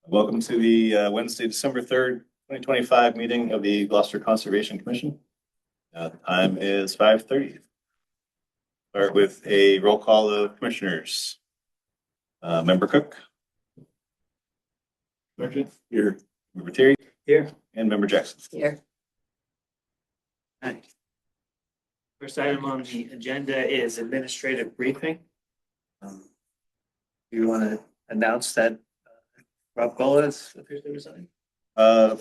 Welcome to the Wednesday, December 3rd, 2025 meeting of the Gloucester Conservation Commission. Time is 5:30. Start with a roll call of commissioners. Member Cook. Sergeant. Here. Member Terry. Here. And Member Jackson. Here. Hi. First item on the agenda is administrative briefing. Do you want to announce that Rob Gola is officially resigning? Yeah.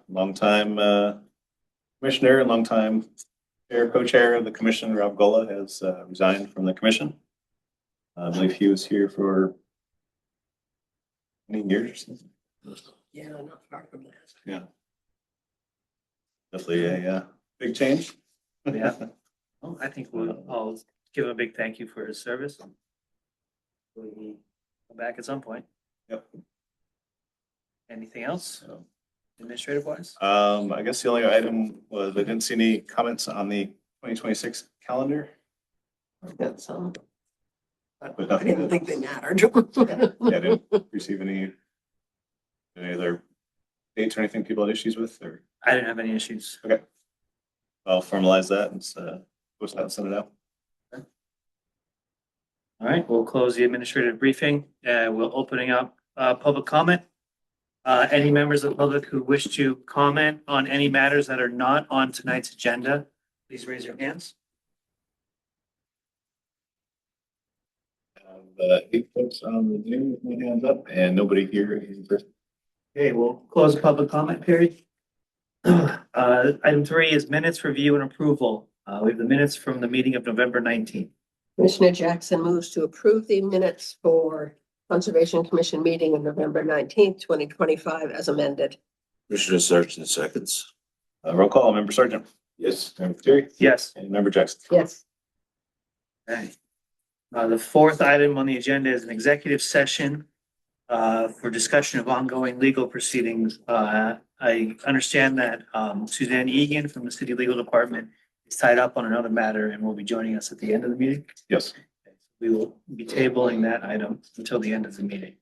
Long time commissioner, long time co-chair of the commission, Rob Gola, has resigned from the commission. I believe he was here for many years or something. Yeah, not far from that. Yeah. Definitely a big change. Yeah. Well, I think I'll give him a big thank you for his service. Will he come back at some point? Yep. Anything else administrative wise? I guess the only item was I didn't see any comments on the 2026 calendar. Got some. But I nothing. didn't think they mattered. Yeah, I didn't receive any other dates or anything people had issues with, or I didn't have any issues. okay. I'll formalize that and post that and send it out. All right, we'll close the administrative briefing. We're opening up public comment. Any members of the public who wish to comment on any matters that are not on tonight's agenda, please raise your hands. Eight folks on the Zoom with my hands up and nobody here in person. Okay, we'll close the public comment period. Item 3 is minutes review and approval. We have the minutes from the meeting of November 19th. Commissioner Jackson moves to approve the minutes for Conservation Commission meeting of November 19th, 2025 as amended. Commissioner Sargent seconds. Roll call, Member Sergeant. Yes. Member Terry. Yes. And Member Jackson. Yes. Okay. The fourth item on the agenda is an executive session for discussion of ongoing legal proceedings. I understand that Suzanne Egan from the City Legal Department is tied up on another matter and will be joining us at the end of the meeting. Yes. We will be tabling that item until the end of the meeting.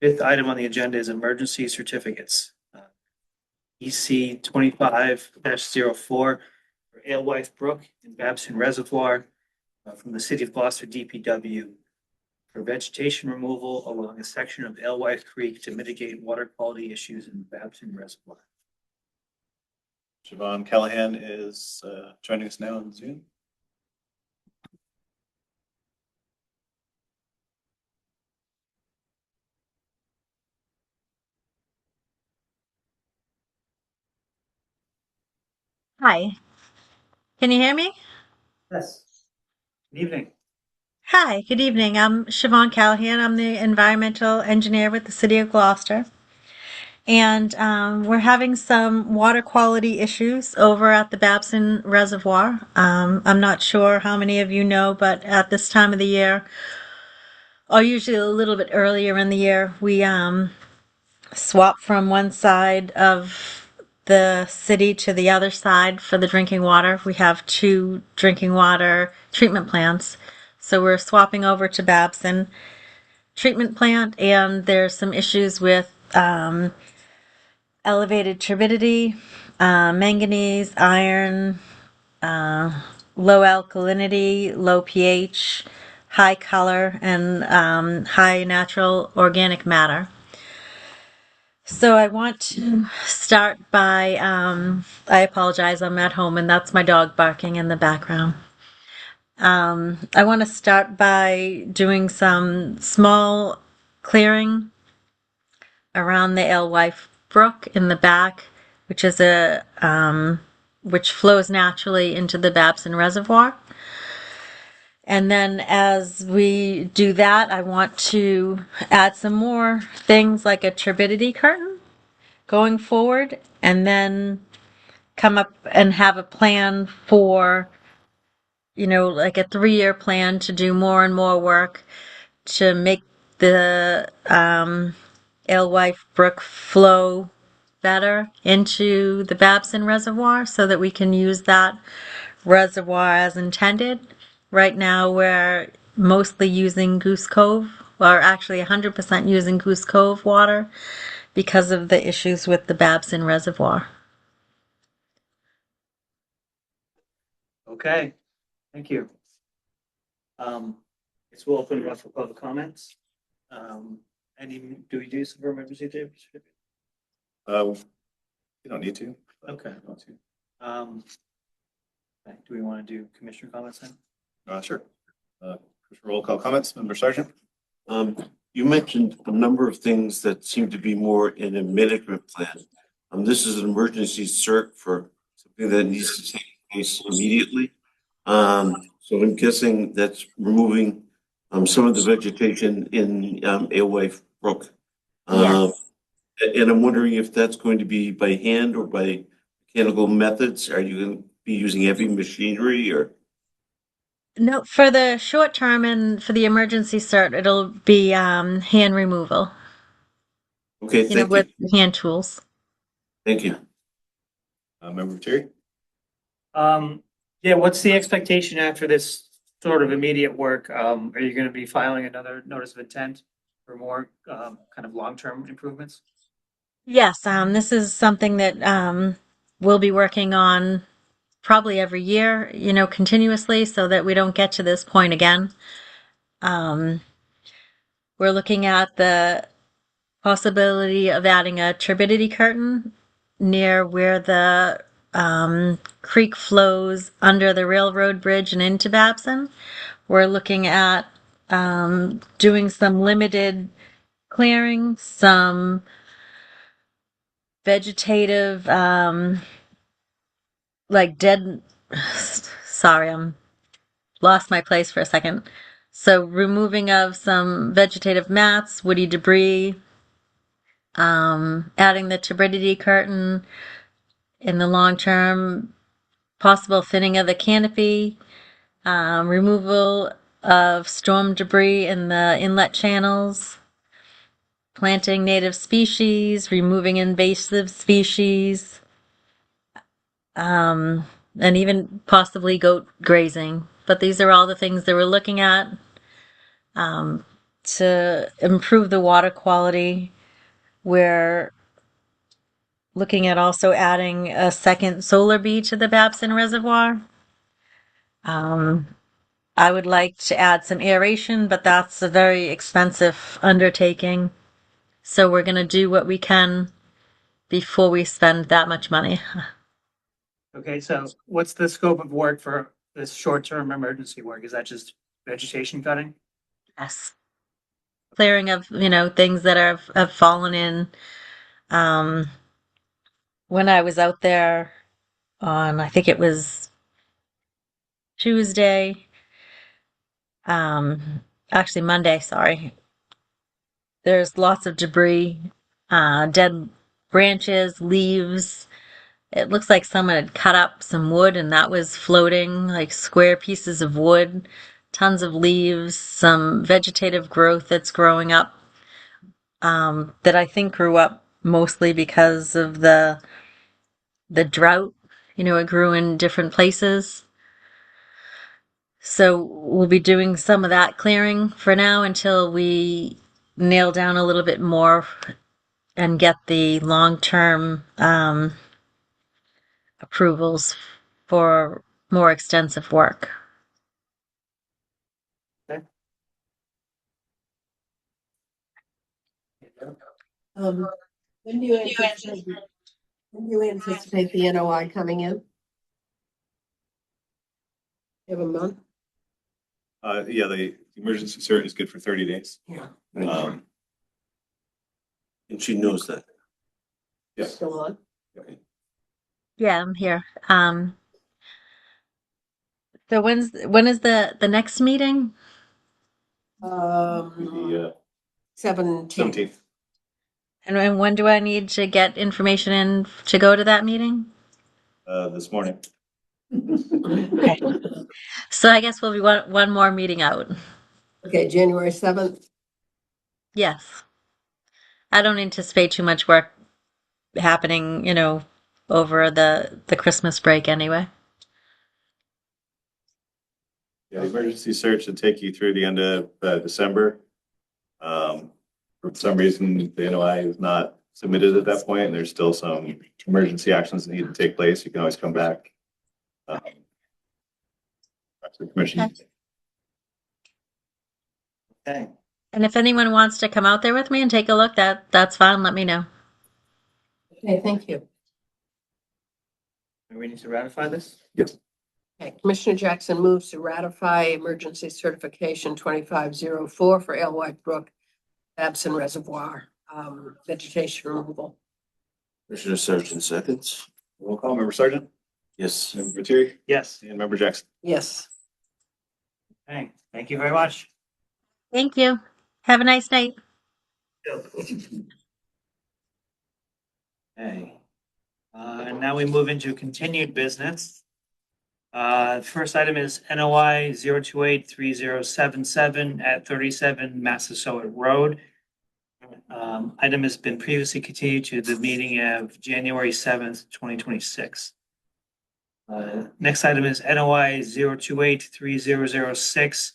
Fifth item on the agenda is emergency certificates. EC 25-04 for Alewife Brook and Babson Reservoir from the City of Gloucester DPW for vegetation removal along a section of Alewife Creek to mitigate water quality issues in the Babson Reservoir. Siobhan Callahan is joining us now on Zoom. Hi. Can you hear me? Yes. Good evening. Hi, good evening. I'm Siobhan Callahan. I'm the environmental engineer with the City of Gloucester. And we're having some water quality issues over at the Babson Reservoir. I'm not sure how many of you know, but at this time of the year, or usually a little bit earlier in the year, we swap from one side of the city to the other side for the drinking water. We have 2 drinking water treatment plants. So we're swapping over to Babson treatment plant, and there's some issues with elevated turbidity, manganese, iron, low alkalinity, low pH, high color, and high natural organic matter. So I want to start by, I apologize, I'm at home and that's my dog barking in the background. I want to start by doing some small clearing around the Alewife Brook in the back, which is which flows naturally into the Babson Reservoir. And then as we do that, I want to add some more things like a turbidity curtain going forward, and then come up and have a plan for, like a 3-year plan to do more and more work to make the Alewife Brook flow better into the Babson Reservoir so that we can use that reservoir as intended. Right now we're mostly using Goose Cove or actually 100% using Goose Cove water because of the issues with the Babson Reservoir. Okay, thank you. Guess we'll open it up for public comments. Do we do some emergency certificate? You don't need to. Okay. If you want to. Okay, do we want to do commissioner comments then? Sure. Roll call comments, Member Sergeant. You mentioned a number of things that seem to be more in a management plan. This is an emergency cert for something that needs to take place immediately. So I'm guessing that's removing some of the vegetation in Alewife Brook. Yes. And I'm wondering if that's going to be by hand or by mechanical methods. Are you going to be using heavy machinery or? No, for the short term and for the emergency cert, it'll be hand removal, Okay, you know, thank you. with hand tools. Thank you. Member Terry. Yeah, what's the expectation after this sort of immediate work? Are you going to be filing another notice of intent for more kind of long-term improvements? Yes, this is something that we'll be working on probably every year, you know, continuously so that we don't get to this point again. We're looking at the possibility of adding a turbidity curtain near where the creek flows under the railroad bridge and into Babson. We're looking at doing some limited clearing, some vegetative, like dead. Sorry, I'm lost my place for a second. So removing of some vegetative mats, woody debris, adding the turbidity curtain in the long term, possible thinning of the canopy, removal of storm debris in the inlet channels, planting native species, removing invasive species, and even possibly goat grazing. But these are all the things that we're looking at to improve the water quality. We're looking at also adding a second solar bee to the Babson Reservoir. I would like to add some aeration, but that's a very expensive undertaking. So we're going to do what we can before we spend that much money. Okay, so what's the scope of work for this short-term emergency work? Is that just vegetation cutting? Yes. Clearing of, you know, things that have fallen in. When I was out there on, I think it was Tuesday, actually Monday, sorry. There's lots of debris, dead branches, leaves. It looks like someone had cut up some wood and that was floating, like square pieces of wood, tons of leaves, some vegetative growth that's growing up, that I think grew up mostly because of the drought. You know, it grew in different places. So we'll be doing some of that clearing for now until we nail down a little bit more and get the long-term approvals for more extensive work. Okay. When do you anticipate the NOI coming in? You have a month? Yeah, the emergency cert is good for 30 days. Yeah. Um, And she knows that. Yeah. Still on? Yeah, I'm here. So when is the next meeting? The 17th. 17th. And when do I need to get information in to go to that meeting? This morning. Okay. So I guess we'll be one more meeting out. Okay, January 7th. Yes. I don't anticipate too much work happening, you know, over the Christmas break anyway. Yeah, the emergency search should take you through the end of December. For some reason, the NOI is not submitted at that point, and there's still some emergency actions that need to take place, you can always come back. Back to the commission. Okay. Okay. And if anyone wants to come out there with me and take a look, that's fine. Let me know. Okay, thank you. Are we ready to ratify this? Yes. Okay, Commissioner Jackson moves to ratify emergency certification 2504 for Alewife Brook, Babson Reservoir, vegetation removal. Commissioner Sargent seconds. Roll call, member Sergeant, Yes. member Lettieri, Yes. and member Jackson. Yes. Okay, thank you very much. Thank you. Have a nice night. Okay. And now we move into continued business. First item is NOI 0283077 at 37 Massasoit Road. Item has been previously continued to the meeting of January 7th, 2026. Next item is NOI 0283006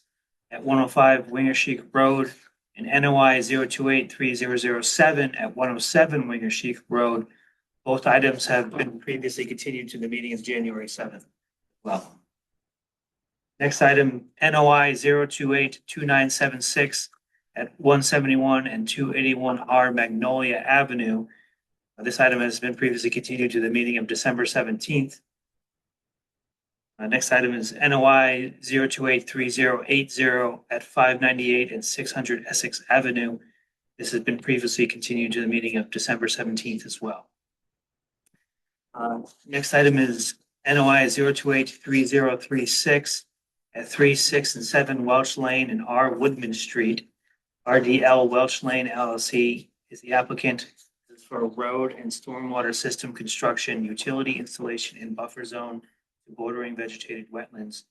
at 105 Wingersheek Road and NOI 0283007 at 107 Wingersheek Road. Both items have been previously continued to the meeting of January 7th. Well, next item, NOI 0282976 at 171 and 281R Magnolia Avenue. This item has been previously continued to the meeting of December 17th. Next item is NOI 0283080 at 598 and 600 Essex Avenue. This has been previously continued to the meeting of December 17th as well. Next item is NOI 0283036 at 3, 6, and 7 Welch Lane and R Woodman Street. RDL Welch Lane LLC is the applicant for road and stormwater system construction, utility installation in buffer zone bordering vegetated wetlands.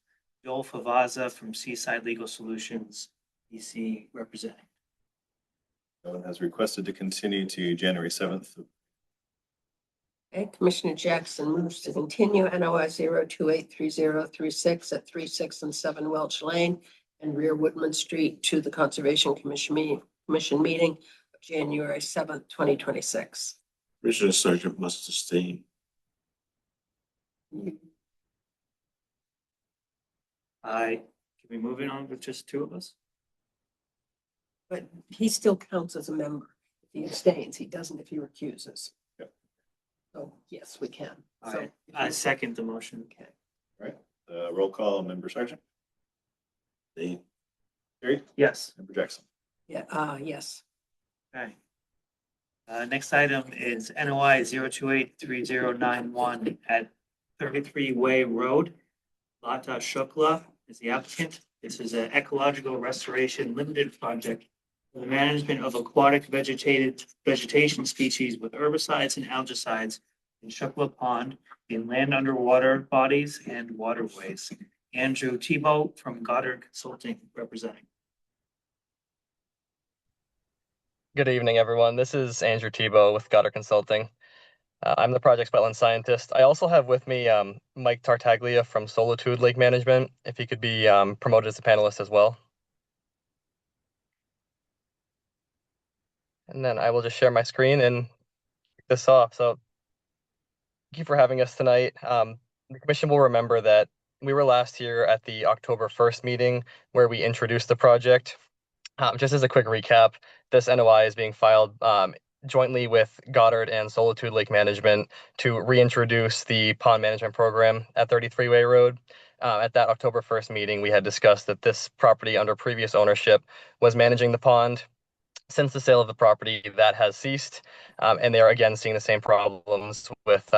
Joel Favaza from Seaside Legal Solutions, DC representing. No one has requested to continue to January 7th. Okay, Commissioner Jackson moves to continue NOI 0283036 at 3, 6, and 7 Welch Lane and rear Woodman Street to the Conservation Commission meeting of January 7th, 2026. Commissioner Sargent must abstain. Can we move it on with just two of us? But he still counts as a member. If he abstains, he doesn't if he recuses. Yep. So, yes, we can. All So, right, I second the motion. Okay. Roll call, member Sergeant, Abstain. Terry, Yes. member Jackson. Yeah, yes. Okay. Next item is NOI 0283091 at 33 Way Road. Lata Shukla is the applicant. This is an ecological restoration limited project for the management of aquatic vegetation species with herbicides and algicides in Shukla Pond in land underwater bodies and waterways. Andrew Tebow from Goddard Consulting representing. Good evening, everyone. This is Andrew Tebow with Goddard Consulting. I'm the project's wetland scientist. I also have with me Mike Tartaglia from Solitude Lake Management, if he could be promoted as a panelist as well. And then I will just share my screen and kick this off. So thank you for having us tonight. The commission will remember that we were last here at the October 1st meeting where we introduced the project. Just as a quick recap, this NOI is being filed jointly with Goddard and Solitude Lake Management to reintroduce the pond management program at 33 Way Road. At that October 1st meeting, we had discussed that this property under previous ownership was managing the pond. Since the sale of the property, that has ceased, and they are again seeing the same problems with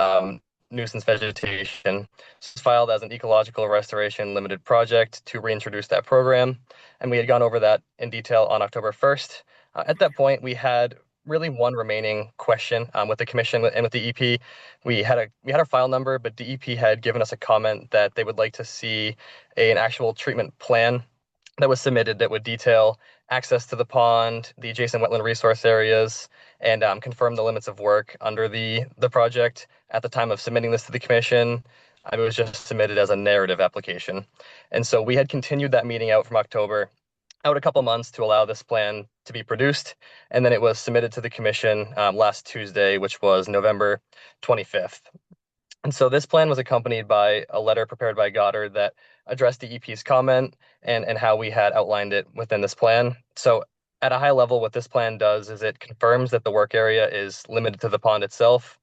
nuisance vegetation. This was filed as an ecological restoration limited project to reintroduce that program, and we had gone over that in detail on October 1st. At that point, we had really one remaining question with the commission and with DEP. We had our file number, but DEP had given us a comment that they would like to see an actual treatment plan that was submitted that would detail access to the pond, the adjacent wetland resource areas, and confirm the limits of work under the project. At the time of submitting this to the commission, it was just submitted as a narrative application. And so we had continued that meeting out from October out a couple months to allow this plan to be produced, and then it was submitted to the commission last Tuesday, which was November 25th. And so this plan was accompanied by a letter prepared by Goddard that addressed the EP's comment and how we had outlined it within this plan. So at a high level, what this plan does is it confirms that the work area is limited to the pond itself.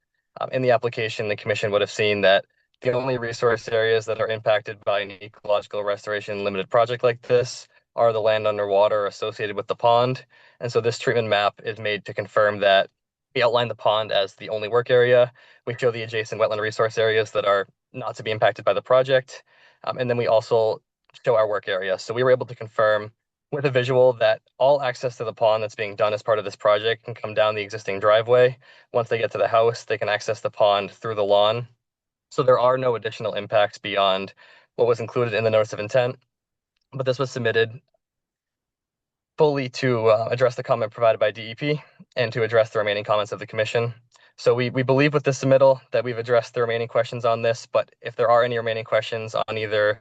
In the application, the commission would have seen that the only resource areas that are impacted by an ecological restoration limited project like this are the land underwater associated with the pond. And so this treatment map is made to confirm that we outline the pond as the only work area. We show the adjacent wetland resource areas that are not to be impacted by the project. And then we also show our work area. So we were able to confirm with a visual that all access to the pond that's being done as part of this project can come down the existing driveway. Once they get to the house, they can access the pond through the lawn. So there are no additional impacts beyond what was included in the notice of intent. But this was submitted fully to address the comment provided by DEP and to address the remaining comments of the commission. So we believe with this submittal that we've addressed the remaining questions on this, but if there are any remaining questions on either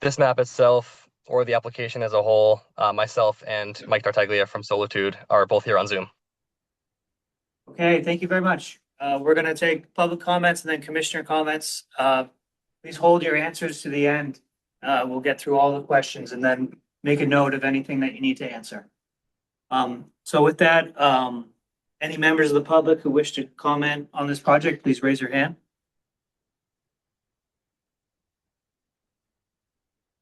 this map itself or the application as a whole, myself and Mike Tartaglia from Solitude are both here on Zoom. Okay, thank you very much. We're going to take public comments and then commissioner comments. Please hold your answers to the end. We'll get through all the questions and then make a note of anything that you need to answer. So with that, any members of the public who wish to comment on this project, please raise your hand.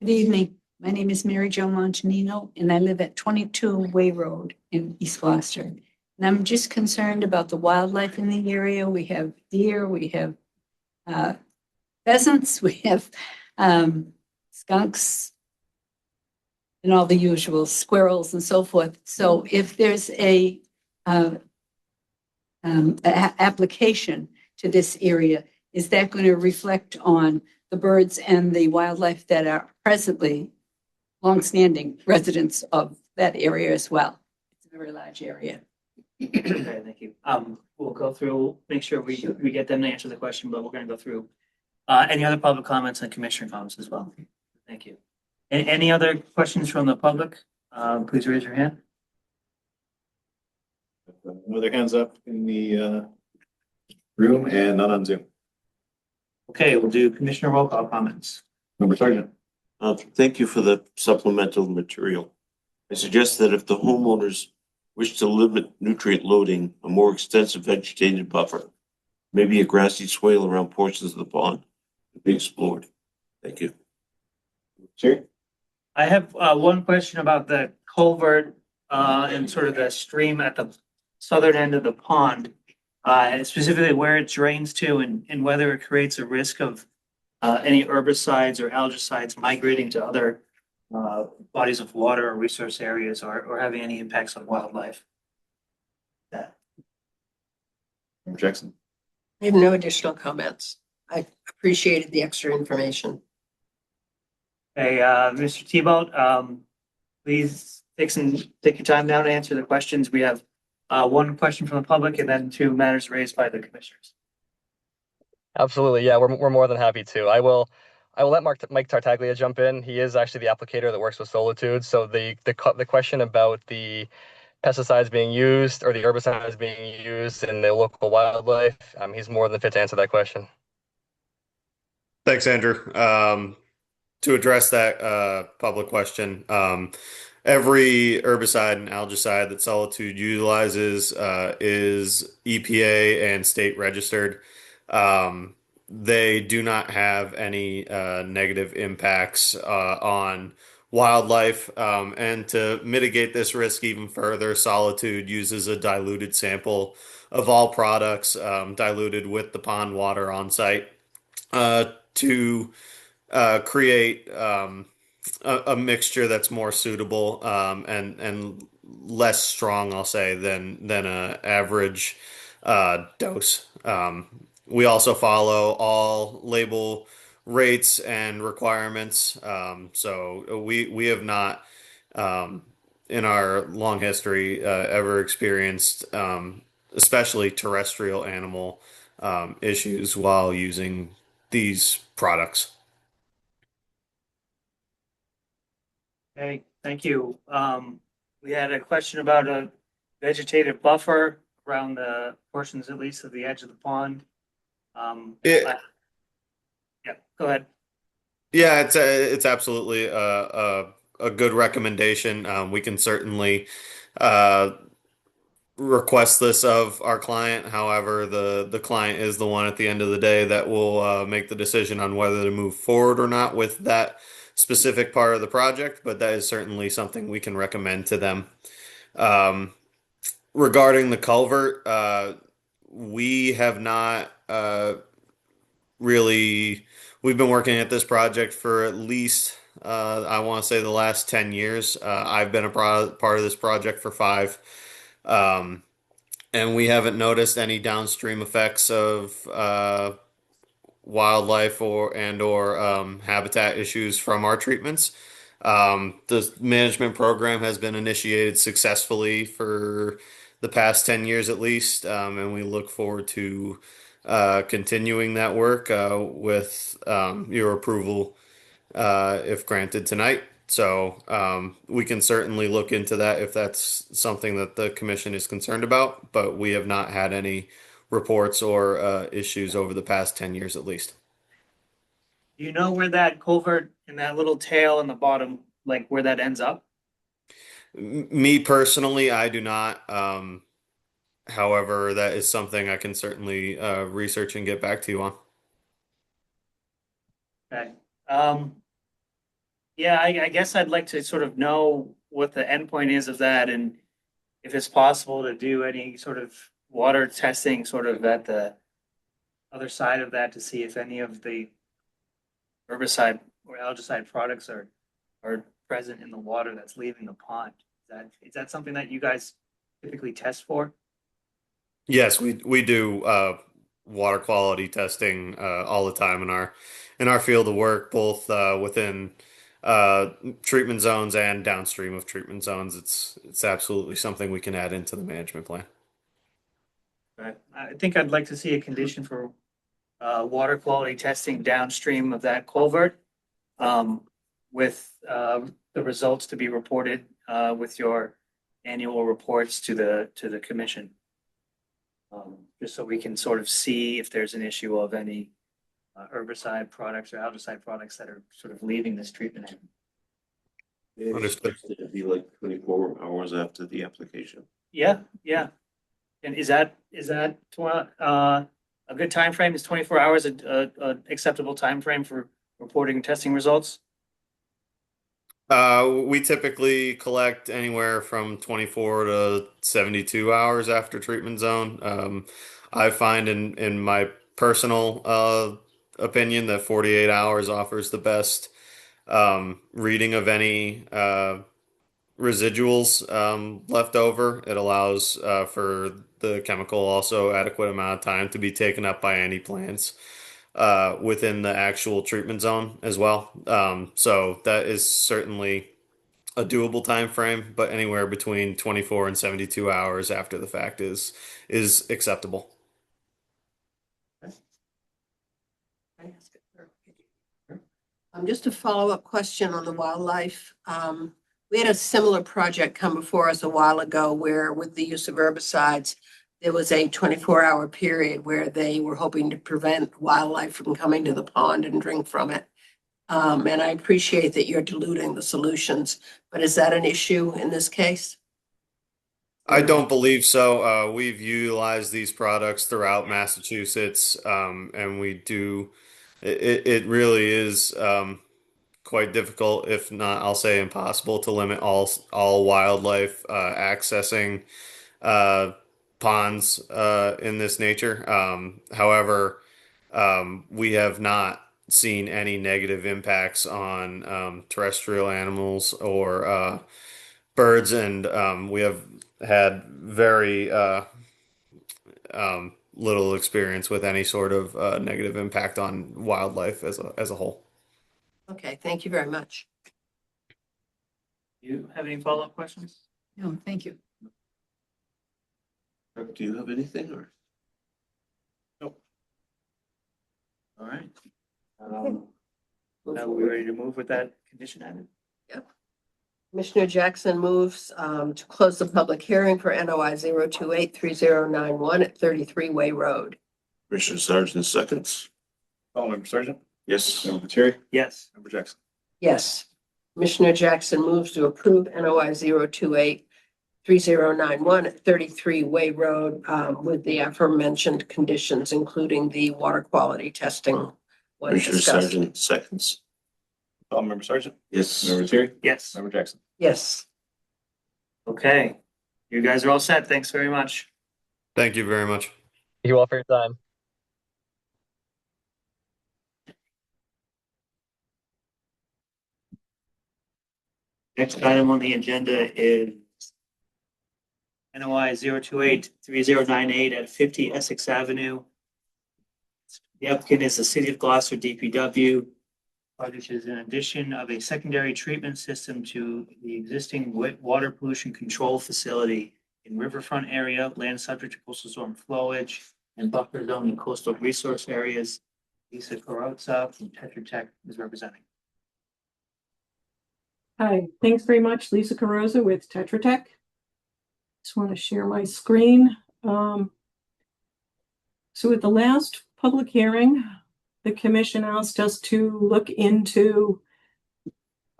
Good evening. My name is Mary Jo Montanino, and I live at 22 Way Road in East Gloucester. And I'm just concerned about the wildlife in the area. We have deer, we have pheasants, we have skunks, and all the usual squirrels and so forth. So if there's a application to this area, is that going to reflect on the birds and the wildlife that are presently longstanding residents of that area as well? It's a very large area. Okay, thank you. We'll go through, make sure we get them to answer the question, but we're going to go through any other public comments and commissioner comments as well. Thank you. Any other questions from the public? Please raise your hand. No other hands up in the room and none on Zoom. Okay, we'll do commissioner roll call comments. Member Sergeant. Thank you for the supplemental material. I suggest that if the homeowners wish to limit nutrient loading, a more extensive vegetated buffer, maybe a grassy swale around portions of the pond, to be explored. Thank you. Sure. I have one question about the culvert and sort of the stream at the southern end of the pond, specifically where it drains to and whether it creates a risk of any herbicides or algicides migrating to other bodies of water or resource areas or having any impacts on wildlife. Member Jackson. I have no additional comments. I appreciated the extra information. Hey, Mr. Thibault, please take your time now to answer the questions. We have one question from the public and then two matters raised by the commissioners. Absolutely, yeah, we're more than happy to. I will let Mike Tartaglia jump in. He is actually the applicator that works with Solitude. So the question about the pesticides being used or the herbicides being used in the local wildlife, he's more than fit to answer that question. Thanks, Andrew. To address that public question, every herbicide and algicide that Solitude utilizes is EPA and state registered. They do not have any negative impacts on wildlife. And to mitigate this risk even further, Solitude uses a diluted sample of all products, diluted with the pond water on site, to create a mixture that's more suitable and less strong, I'll say, than a average dose. We also follow all label rates and requirements. So we have not, in our long history, ever experienced, especially terrestrial animal issues while using these products. Okay, thank you. We had a question about a vegetative buffer around the portions at least of the edge of the pond. It, Yeah, go ahead. yeah, it's absolutely a good recommendation. We can certainly uh, request this of our client. However, the client is the one at the end of the day that will make the decision on whether to move forward or not with that specific part of the project. But that is certainly something we can recommend to them. Um, Regarding the culvert, we have not really. We've been working at this project for at least, I want to say, the last 10 years. I've been a part of this project for 5. Um, and we haven't noticed any downstream effects of wildlife or habitat issues from our treatments. The management program has been initiated successfully for the past 10 years at least, and we look forward to continuing that work with your approval if granted tonight. So we can certainly look into that if that's something that the commission is concerned about, but we have not had any reports or issues over the past 10 years at least. Do you know where that culvert and that little tail in the bottom, like where that ends up? Me personally, I do not. However, that is something I can certainly research and get back to you on. Okay. Yeah, I guess I'd like to sort of know what the endpoint is of that and if it's possible to do any sort of water testing sort of at the other side of that to see if any of the herbicide or algicide products are present in the water that's leaving the pond. Is that something that you guys typically test for? Yes, we do water quality testing all the time in our field of work, both within treatment zones and downstream of treatment zones. It's absolutely something we can add into the management plan. Right. I think I'd like to see a condition for water quality testing downstream of that culvert, with the results to be reported with your annual reports to the commission. Just so we can sort of see if there's an issue of any herbicide products or algicide products that are sort of leaving this treatment. Understood. It'd be like 24 hours after the application. Yeah, yeah. And is that a good time frame? Is 24 hours a acceptable time frame for reporting and testing results? We typically collect anywhere from 24 to 72 hours after treatment zone. I find in my personal opinion that 48 hours offers the best reading of any residuals left over. It allows for the chemical also adequate amount of time to be taken up by any plants within the actual treatment zone as well. So that is certainly a doable time frame, but anywhere between 24 and 72 hours after the fact is acceptable. Just a follow-up question on the wildlife. We had a similar project come before us a while ago where with the use of herbicides, there was a 24-hour period where they were hoping to prevent wildlife from coming to the pond and drink from it. And I appreciate that you're diluting the solutions, but is that an issue in this case? I don't believe so. We've utilized these products throughout Massachusetts, and we do. It really is quite difficult, if not, I'll say impossible, to limit all wildlife accessing ponds in this nature. However, we have not seen any negative impacts on terrestrial animals or birds, and we have had very little experience with any sort of negative impact on wildlife as a whole. Okay, thank you very much. You have any follow-up questions? No, thank you. Do you have anything or? All right. Are we ready to move with that condition added? Yep. Commissioner Jackson moves to close the public hearing for NOI 0283091 at 33 Way Road. Commissioner Sargent seconds. Call Member Sergeant. Yes. Member Terry. Yes. Member Jackson. Yes. Commissioner Jackson moves to approve NOI 0283091 at 33 Way Road with the aforementioned conditions, including the water quality testing when Commissioner discussed. Sargent seconds. Call Member Sergeant. Yes. Member Terry. Yes. Member Jackson. Yes. Okay. You guys are all set. Thanks very much. Thank you very much. Thank you all for your time. Next item on the agenda is NOI 0283098 at 50 Essex Avenue. The applicant is the City of Gloucester DPW. Project is an addition of a secondary treatment system to the existing water pollution control facility in riverfront area, land subject to coastal storm flowage, and buffer zone and coastal resource areas. Lisa Carrozza from Tetra Tech is representing. Hi, thanks very much. Lisa Carrozza with Tetra Tech. Just want to share my screen. So at the last public hearing, the commission asked us to look into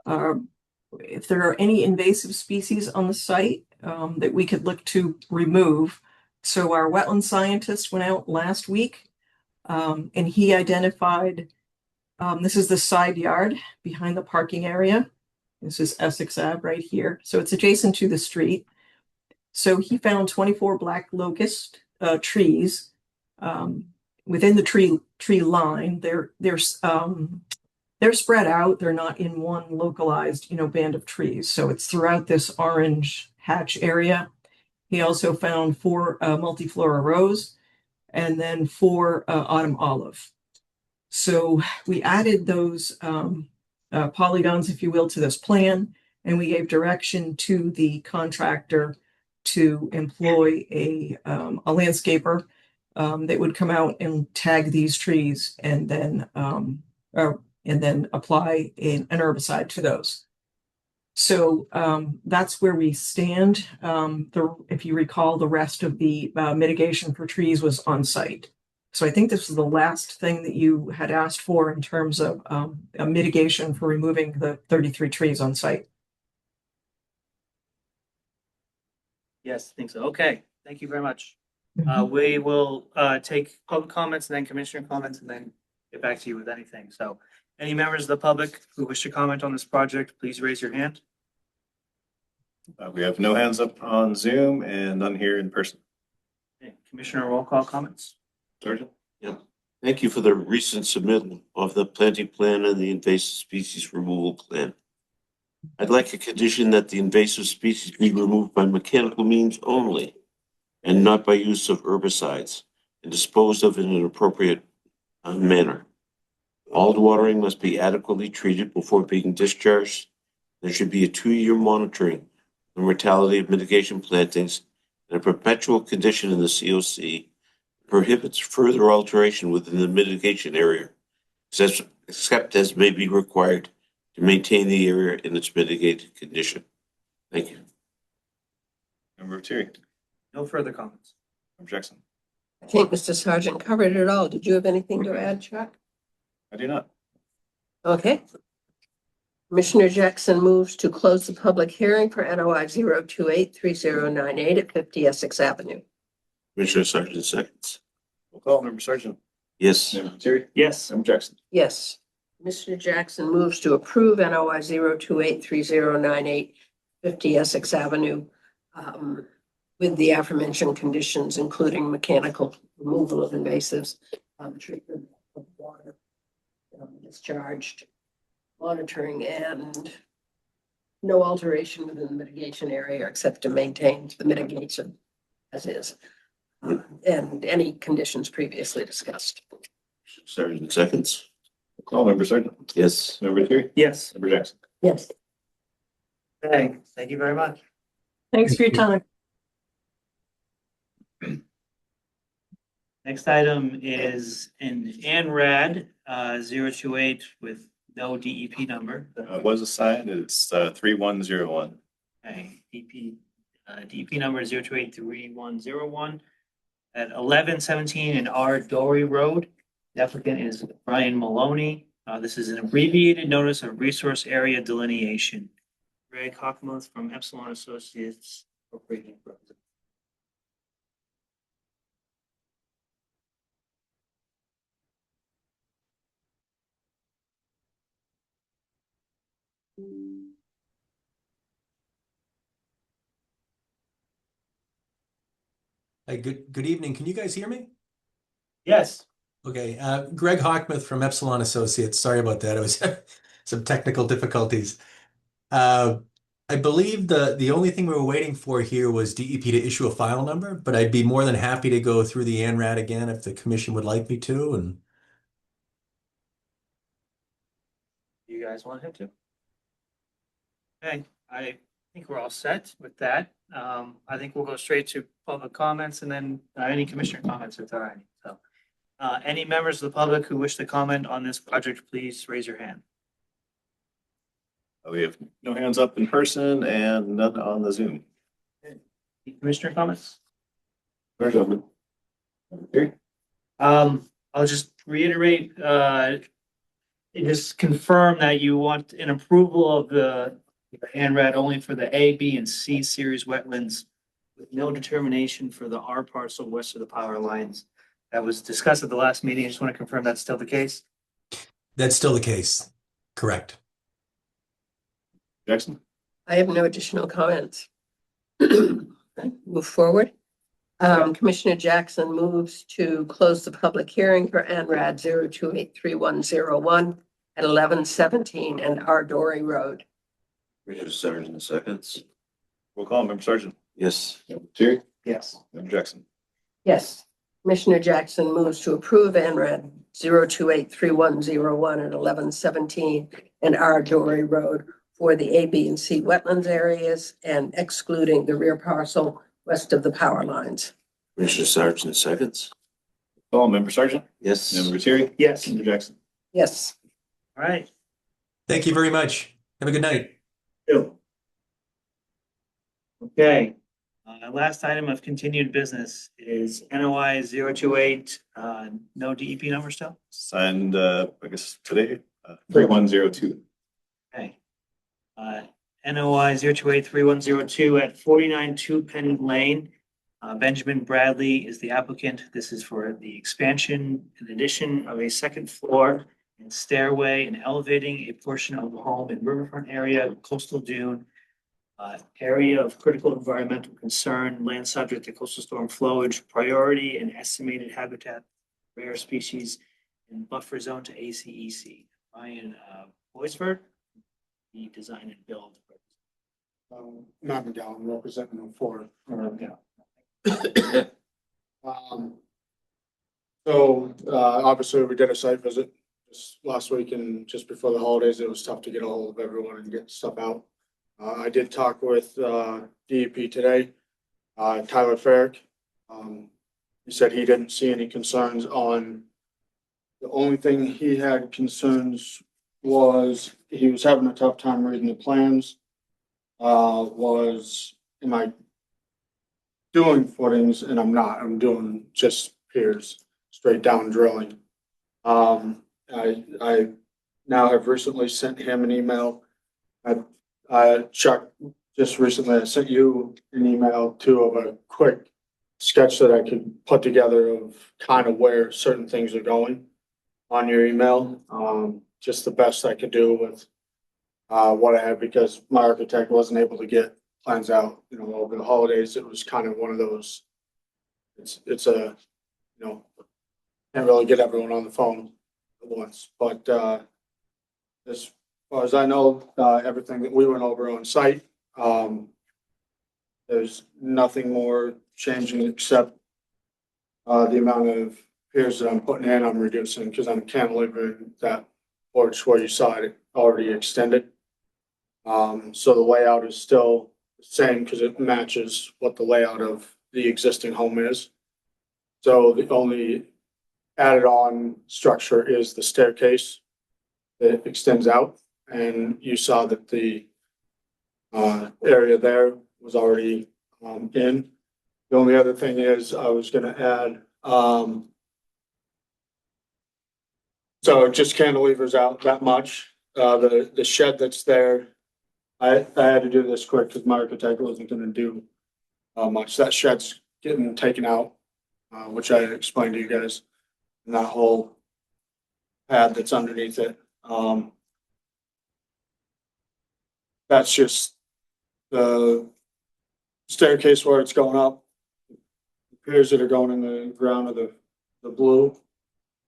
if there are any invasive species on the site that we could look to remove. So our wetland scientist went out last week and he identified, this is the side yard behind the parking area. This is Essex Ave right here. So it's adjacent to the street. So he found 24 black locust trees within the tree line. They're spread out. They're not in one localized, band of trees. So it's throughout this orange hatch area. He also found 4 multiflora rose and then 4 autumn olive. So we added those polygons, if you will, to this plan, and we gave direction to the contractor to employ a landscaper that would come out and tag these trees and then apply an herbicide to those. So that's where we stand. If you recall, the rest of the mitigation for trees was on site. So I think this was the last thing that you had asked for in terms of a mitigation for removing the 33 trees on site. Yes, I think so. Okay, thank you very much. We will take public comments and then commissioner comments and then get back to you with anything. So any members of the public who wish to comment on this project, please raise your hand. We have no hands up on Zoom and none here in person. Okay, Commissioner roll call comments. Sergeant. Thank you for the recent submittal of the planting plan and the invasive species removal plan. I'd like a condition that the invasive species be removed by mechanical means only and not by use of herbicides and disposed of in an appropriate manner. All watering must be adequately treated before being discharged. There should be a 2-year monitoring the mortality of mitigation plantings and a perpetual condition in the COC prohibits further alteration within the mitigation area, except as may be required to maintain the area in its mitigated condition. Thank you. Member Terry. No further comments. Member Jackson. I think Mr. Sargent covered it all. Did you have anything to add, Chuck? I do not. Okay. Commissioner Jackson moves to close the public hearing for NOI 0283098 at 50 Essex Avenue. Commissioner Sargent seconds. Roll call. Member Sergeant. Yes. Member Terry. Yes. Member Jackson. Yes. Commissioner Jackson moves to approve NOI 0283098 50 Essex Avenue with the aforementioned conditions, including mechanical removal of invasives, treatment of water discharged, monitoring, and no alteration within the mitigation area except to maintain the mitigation as is, and any conditions previously discussed. Sargent seconds. Roll call. Member Sergeant. Yes. Member Terry. Yes. Member Jackson. Yes. Okay, thank you very much. Thanks for your time. Next item is an ANRAD 028 with no DEP number. Was assigned, it's 3101. Okay, DEP number 0283101 at 1117 in R Dory Road. The applicant is Brian Maloney. This is an abbreviated notice of resource area delineation. Greg Hockmuth from Epsilon Associates Incorporated. Hi, good evening. Can you guys hear me? Yes. Okay, Greg Hockmuth from Epsilon Associates. Sorry about that. It was some technical difficulties. I believe the only thing we were waiting for here was DEP to issue a file number, but I'd be more than happy to go through the ANRAD again if the commission would like me to. And You guys want him to? Okay, I think we're all set with that. I think we'll go straight to public comments and then any commissioner comments if there are any. So, any members of the public who wish to comment on this project, please raise your hand. We have no hands up in person and none on the Zoom. Any commissioner comments? Where's open? I'll just reiterate, just confirm that you want an approval of the ANRAD only for the A, B, and C series wetlands with no determination for the R parcel west of the power lines. That was discussed at the last meeting. I just want to confirm that's still the case. that's still the case. Correct. Jackson? I have no additional comments. Move forward. Commissioner Jackson moves to close the public hearing for ANRAD 0283101 at 1117 and R Dory Road. Commissioner Sargent seconds. Roll call, Member Sergeant. Yes. Member Terry? Yes. Member Jackson? Yes. Commissioner Jackson moves to approve ANRAD 0283101 at 1117 and R Dory Road for the A, B, and C wetlands areas and excluding the rear parcel west of the power lines. Commissioner Sargent seconds. Call, Member Sergeant. Yes. Member Terry? Yes. Member Jackson? Yes. All right. Thank you very much. Have a good night. Okay. Last item of continued business is NOI 028, no DEP number still? Signed, I guess today, 3102. Okay. NOI 0283102 at 492 Penny Lane. Benjamin Bradley is the applicant. This is for the expansion and addition of a second floor and stairway and elevating a portion of the home in riverfront area, coastal dune, area of critical environmental concern, land subject to coastal storm flowage, priority and estimated habitat, rare species, and buffer zone to ACEC. Ryan Boisford, the design and build. Matt McGowan representing them for. Obviously we did a site visit just last week and just before the holidays, it was tough to get a hold of everyone and get stuff out. I did talk with DEP today, Tyler Farrick. He said he didn't see any concerns on, the only thing he had concerns was he was having a tough time reading the plans. Am I doing footings? And I'm not, I'm doing just piers, straight down drilling. I now have recently sent him an email. Chuck, just recently I sent you an email too of a quick sketch that I could put together of kind of where certain things are going on your email. Just the best I could do with what I had, because my architect wasn't able to get plans out, over the holidays. It was kind of one of those, it's a, can't really get everyone on the phone at once, but as far as I know, everything that we went over on site, there's nothing more changing except the amount of piers that I'm putting in, I'm reducing because I'm cantilevering that porch where you saw it already extended. So the layout is still the same because it matches what the layout of the existing home is. So the only added on structure is the staircase. that extends out. And you saw that the area there was already in. The only other thing is I was gonna add, so just cantilevers out that much. The shed that's there, I had to do this quick because my architect wasn't gonna do much. That shed's getting taken out, which I explained to you guys, and that whole pad that's underneath it. That's just the staircase where it's going up. The piers that are going in the ground of the blue.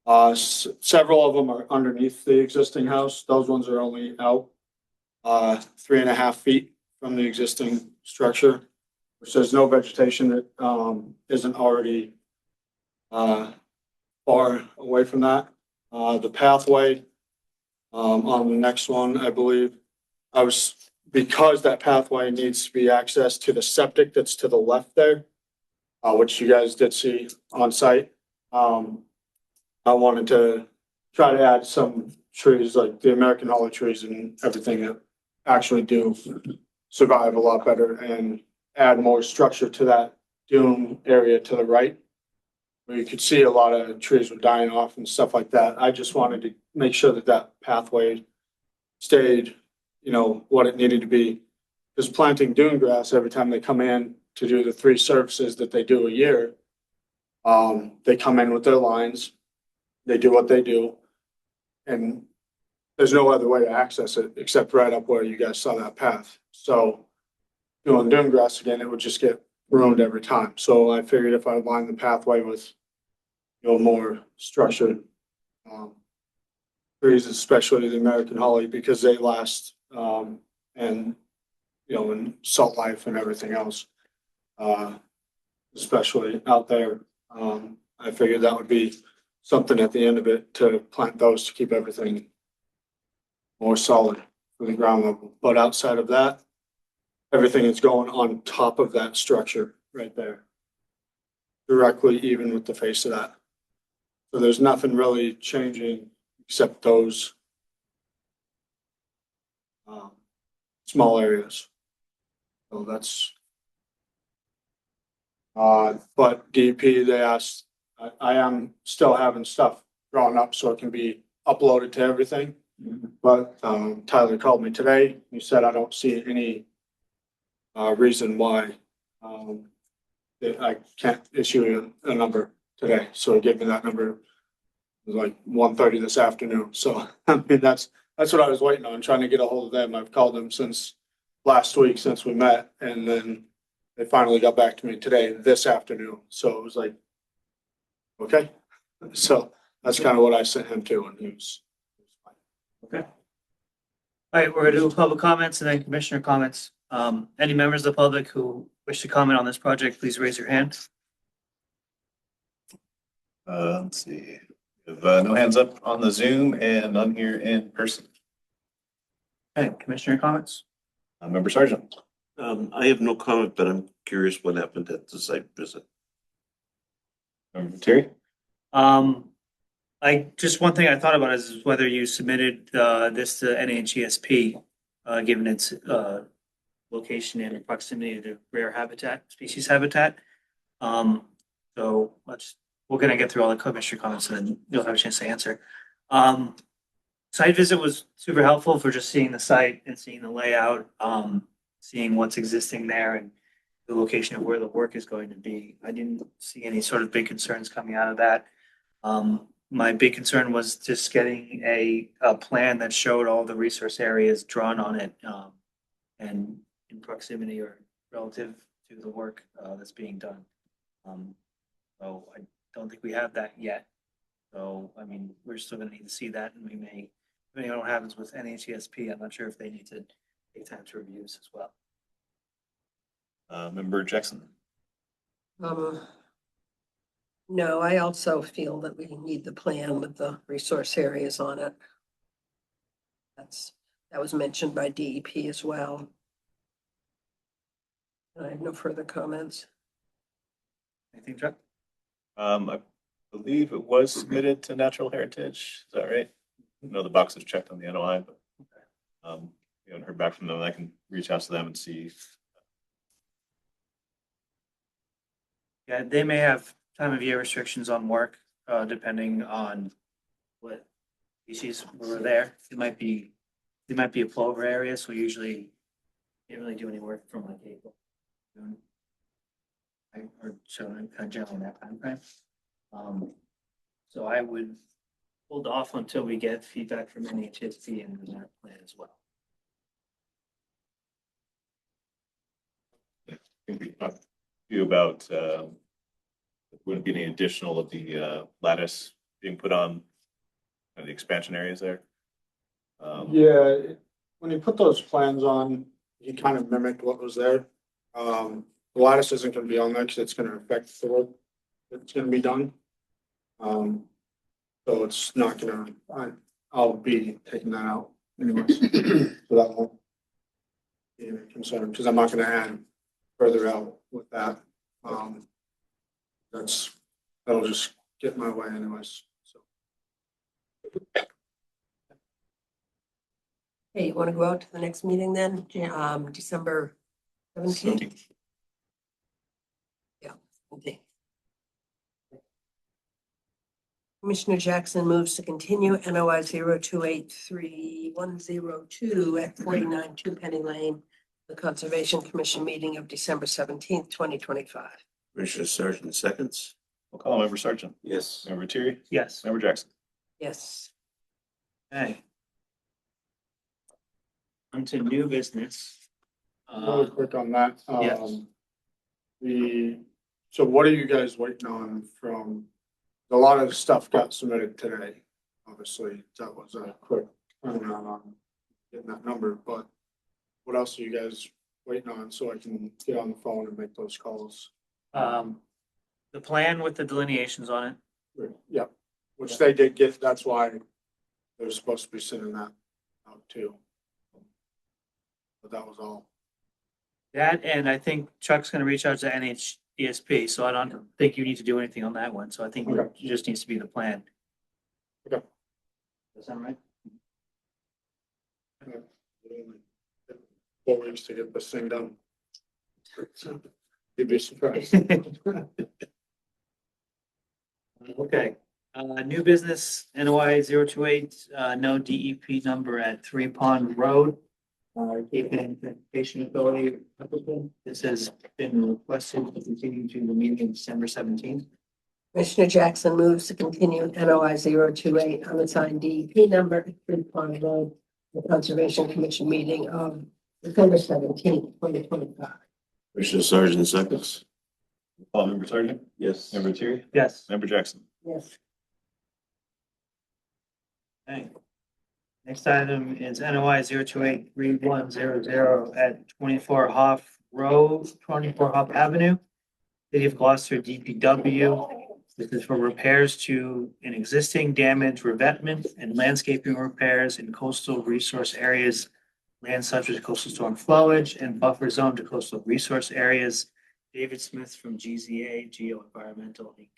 Several of them are underneath the existing house. Those ones are only out 3.5 feet from the existing structure, which there's no vegetation that isn't already far away from that. The pathway on the next one, I believe, because that pathway needs to be accessed to the septic that's to the left there, which you guys did see on site. I wanted to try to add some trees like the American holly trees and everything that actually do survive a lot better and add more structure to that dune area to the right, where you could see a lot of trees were dying off and stuff like that. I just wanted to make sure that that pathway stayed, what it needed to be. Because planting dune grass every time they come in to do the 3 services that they do a year, they come in with their lines, they do what they do, and there's no other way to access it except right up where you guys saw that path. So doing dune grass again, it would just get ruined every time. So I figured if I line the pathway with more structured trees, especially the American holly, because they last and in salt life and everything else, especially out there. I figured that would be something at the end of it to plant those to keep everything more solid for the ground level. But outside of that, everything is going on top of that structure right there, directly even with the face of that. So there's nothing really changing except those small areas. So that's, but DEP, they asked, I am still having stuff drawn up so it can be uploaded to everything. But Tyler called me today. He said, I don't see any reason why that I can't issue a number today. So he gave me that number. It was like 1:30 this afternoon. So I mean, that's what I was waiting on, trying to get a hold of them. I've called them since last week, since we met, and then they finally got back to me today, this afternoon. So it was like, okay. So that's kind of what I sent him to, and he was fine. Okay. All right, we're gonna do public comments and then commissioner comments. Any members of the public who wish to comment on this project, please raise your hand. Let's see. We have no hands up on the Zoom and none here in person. Okay, commissioner comments? Member Sergeant. I have no comment, but I'm curious what happened at the site visit. Member Terry. One thing I thought about is whether you submitted this to NHESP, given its location and proximity to rare species habitat. So we're gonna get through all the commissioner comments and then you'll have a chance to answer. Site visit was super helpful for just seeing the site and seeing the layout, seeing what's existing there and the location of where the work is going to be. I didn't see any sort of big concerns coming out of that. My big concern was just getting a plan that showed all the resource areas drawn on it, and in proximity or relative to the work that's being done. So I don't think we have that yet. So, I mean, we're still gonna need to see that, and we may, depending on what happens with NHESP, I'm not sure if they need to take time to review this as well. Member Jackson. No, I also feel that we need the plan with the resource areas on it. That was mentioned by DEP as well. And I have no further comments. Anything, Chuck? I believe it was submitted to Natural Heritage. Is that right? know the box is checked on the NOI, but we haven't heard back from them. I can reach out to them and see. Yeah, they may have time of year restrictions on work, depending on what species were there. It might be a plover area, so usually can't really do any work from like April. June. Or so kind of generally in that time frame. So I would hold off until we get feedback from NHSP and that plan as well. I think we talked to you about wouldn't be any additional of the lattice being put on the expansion areas there. Yeah, when you put those plans on, you kind of mimicked what was there. The lattice isn't gonna be on there because it's gonna affect the work that's gonna be done. So it's not gonna, I'll be taking that out anyways. So that won't be a concern, because I'm not gonna add further out with that. That'll just get my way anyways, so. Hey, you want to go out to the next meeting then, December 17th? Yeah. Okay. Commissioner Jackson moves to continue NOI 0283102 at 49 Two Penny Lane, the Conservation Commission meeting of December 17th, 2025. Commissioner Sargent seconds. We'll call Member Sargent, Yes. Member Terry, Yes. Member Jackson. Yes. Okay. On to new business. Really quick on that. Yes. So what are you guys waiting on from, a lot of stuff got submitted today. Obviously, that was a quick turnaround on getting that number, but what else are you guys waiting on so I can get on the phone and make those calls? The plan with the delineations on it. Yep, which they did get, that's why they're supposed to be sending that out too. But that was all. That, and I think Chuck's gonna reach out to NHESP, so I don't think you need to do anything on that one, so I think Okay. it just needs to be the plan. Okay. Does that sound right? 4 weeks to get this thing done. You'd be surprised. Okay, new business NOI 028, no DEP number at 3 Pond Road. Cape Identification Authority applicant. This has been requested to continue to the meeting of December 17th. Commissioner Jackson moves to continue NOI 028 unassigned DEP number at 3 Pond Road, the Conservation Commission meeting of December 17th, 2025. Commissioner Sargent seconds. Call Member Sargent, Yes. Member Terry, Yes. Member Jackson. Yes. Okay. Next item is NOI 0283100 at 24 Hoff Road, 24 Hoff Avenue, City of Gloucester DPW. This is for repairs to an existing damaged revetment and landscaping repairs in coastal resource areas, land subject to coastal storm flowage and buffer zone to coastal resource areas. David Smith from GZA Geo Environmental Inc.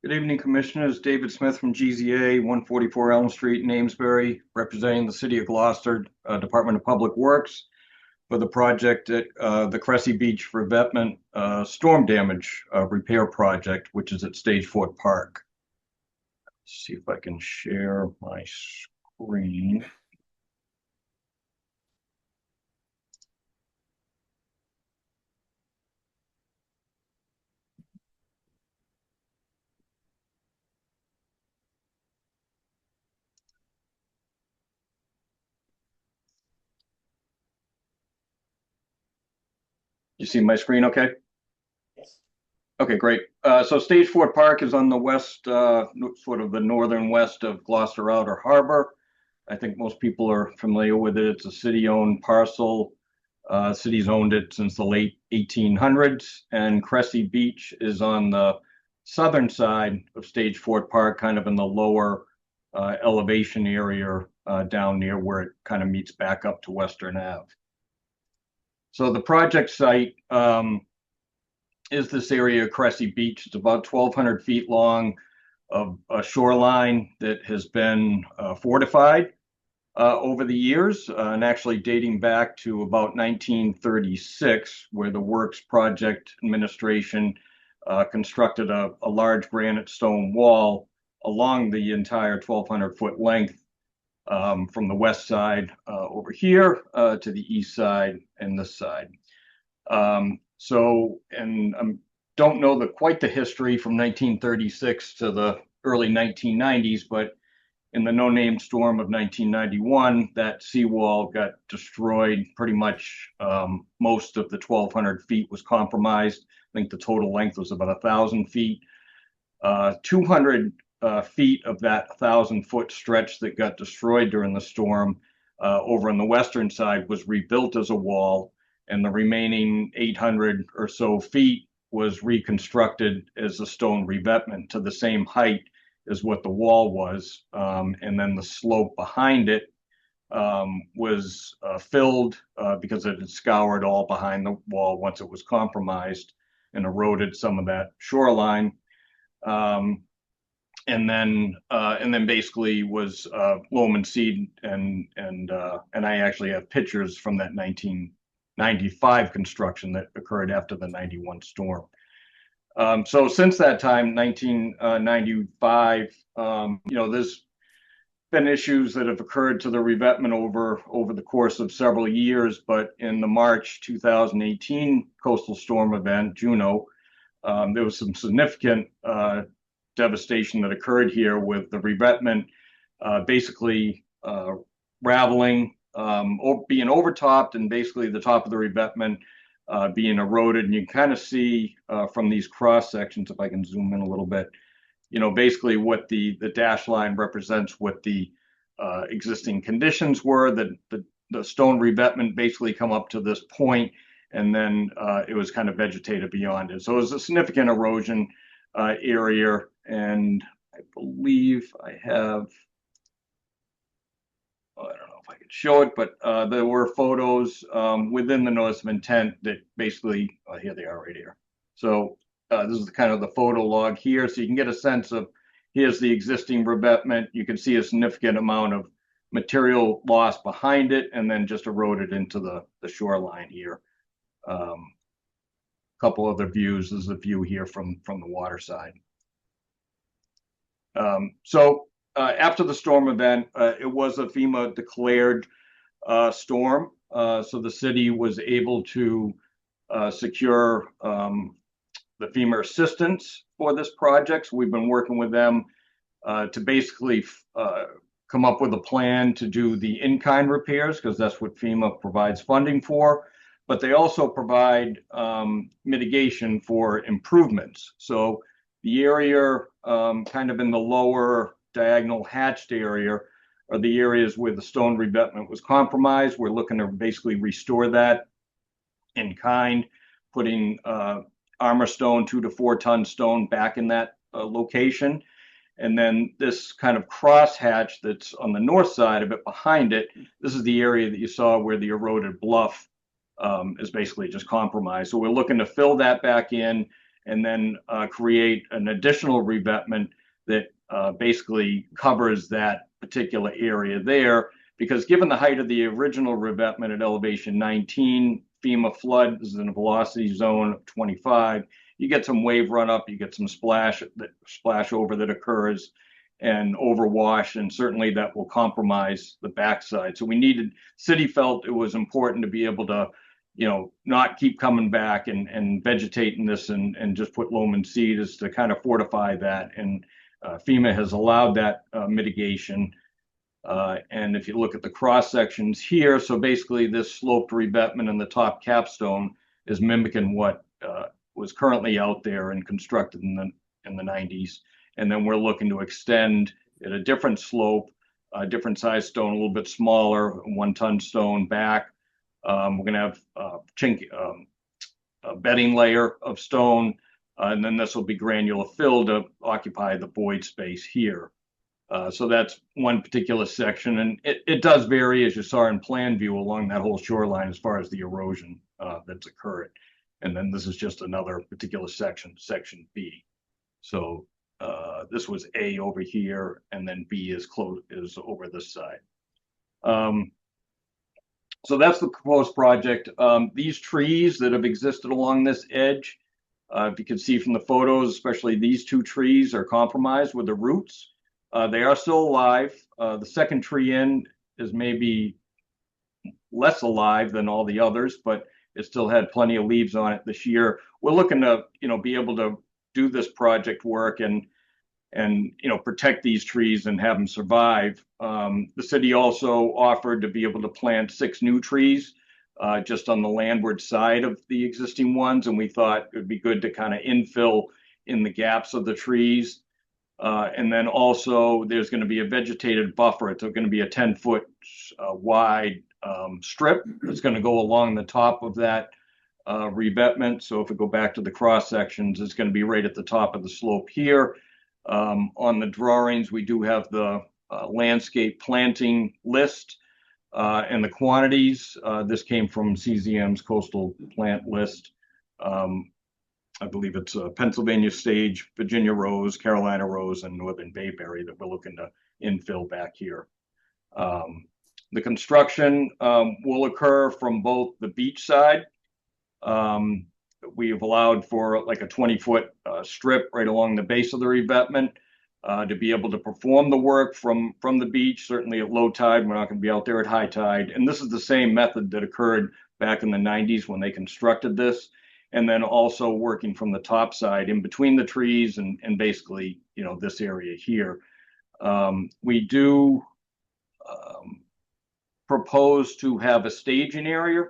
Good evening, Commissioners. David Smith from GZA, 144 Elm Street, in Amesbury, representing the City of Gloucester Department of Public Works for the project at the Cressy Beach revetment storm damage repair project, which is at Stage Fort Park. Let's see if I can share my screen. You see my screen okay? Yes. Okay, great. So Stage Fort Park is on the west, sort of the northern west of Gloucester Outer Harbor. I think most people are familiar with it. It's a city-owned parcel. City's owned it since the late 1800s, and Cressy Beach is on the southern side of Stage Fort Park, kind of in the lower elevation area down near where it kind of meets back up to Western Ave. So the project site is this area of Cressy Beach. It's about 1,200 feet long, of a shoreline that has been fortified over the years, and actually dating back to about 1936, where the Works Project Administration constructed a large granite stone wall along the entire 1,200-foot length from the west side over here to the east side and this side. Don't know quite the history from 1936 to the early 1990s, but in the no-name storm of 1991, that seawall got destroyed. Pretty much most of the 1,200 feet was compromised. I think the total length was about 1,000 feet. 200 feet of that 1,000-foot stretch that got destroyed during the storm over on the western side was rebuilt as a wall, and the remaining 800 or so feet was reconstructed as a stone revetment to the same height as what the wall was. And then the slope behind it was filled because it had scoured all behind the wall once it was compromised and eroded some of that shoreline. And then basically was loam and seed, and I actually have pictures from that 1995 construction that occurred after the 91 storm. So since that time, 1995, there's been issues that have occurred to the revetment over the course of several years, but in the March 2018 coastal storm event, Juno, there was some significant devastation that occurred here with the revetment basically raveling, being overtopped, and basically the top of the revetment being eroded. And you kind of see from these cross sections, if I can zoom in a little bit, basically what the dash line represents what the existing conditions were. The stone revetment basically come up to this point, and then it was kind of vegetated beyond it. So it was a significant erosion area, and I believe I have, I don't know if I could show it, but there were photos within the notice of intent that basically, here they are right here. So this is kind of the photo log here. So you can get a sense of, here's the existing revetment. You can see a significant amount of material loss behind it, and then just eroded into the shoreline here. Couple other views. This is a view here from the water side. After the storm event, it was a FEMA declared storm. So the city was able to secure the FEMA assistance for this project. So we've been working with them to basically come up with a plan to do the in-kind repairs, because that's what FEMA provides funding for. But they also provide mitigation for improvements. So the area kind of in the lower diagonal hatched area are the areas where the stone revetment was compromised. We're looking to basically restore that in kind, putting armor stone, 2 to 4 ton stone back in that location. And then this kind of crosshatch that's on the north side, a bit behind it, this is the area that you saw where the eroded bluff is basically just compromised. So we're looking to fill that back in, and then create an additional revetment that basically covers that particular area there. Because given the height of the original revetment at elevation 19, FEMA flood is in a velocity zone of 25, you get some wave run up, you get some splash over that occurs, and overwash, and certainly that will compromise the backside. So city felt it was important to be able to, not keep coming back and vegetating this and just put loam and seed, is to kind of fortify that. And FEMA has allowed that mitigation. And if you look at the cross sections here, so basically this sloped revetment in the top capstone is mimicking what was currently out there and constructed in the 90s. And then we're looking to extend at a different slope, a different size stone, a little bit smaller, 1 ton stone back. We're going to have a bedding layer of stone, and then this will be granular fill to occupy the void space here. So that's one particular section, and it does vary, as you saw in plan view, along that whole shoreline as far as the erosion that's occurred. And then this is just another particular section, section B. So this was A over here, and then B is over this side. So that's the proposed project. These trees that have existed along this edge, if you can see from the photos, especially these two trees are compromised with the roots. They are still alive. The second tree in is maybe less alive than all the others, but it still had plenty of leaves on it this year. We're looking to, be able to do this project work and protect these trees and have them survive. The city also offered to be able to plant 6 new trees just on the landward side of the existing ones, and we thought it would be good to kind of infill in the gaps of the trees. And then also there's going to be a vegetated buffer. It's going to be a 10-foot wide strip that's going to go along the top of that revetment. So if we go back to the cross sections, it's going to be right at the top of the slope here. On the drawings, we do have the landscape planting list and the quantities. This came from CZM's coastal plant list. I believe it's Pennsylvania sage, Virginia rose, Carolina rose, and northern bayberry that we're looking to infill back here. The construction will occur from both the beach side. We have allowed for like a 20-foot strip right along the base of the revetment to be able to perform the work from the beach. Certainly at low tide, we're not going to be out there at high tide. And this is the same method that occurred back in the 90s when they constructed this. And then also working from the top side in between the trees and basically, this area here. We do propose to have a staging area.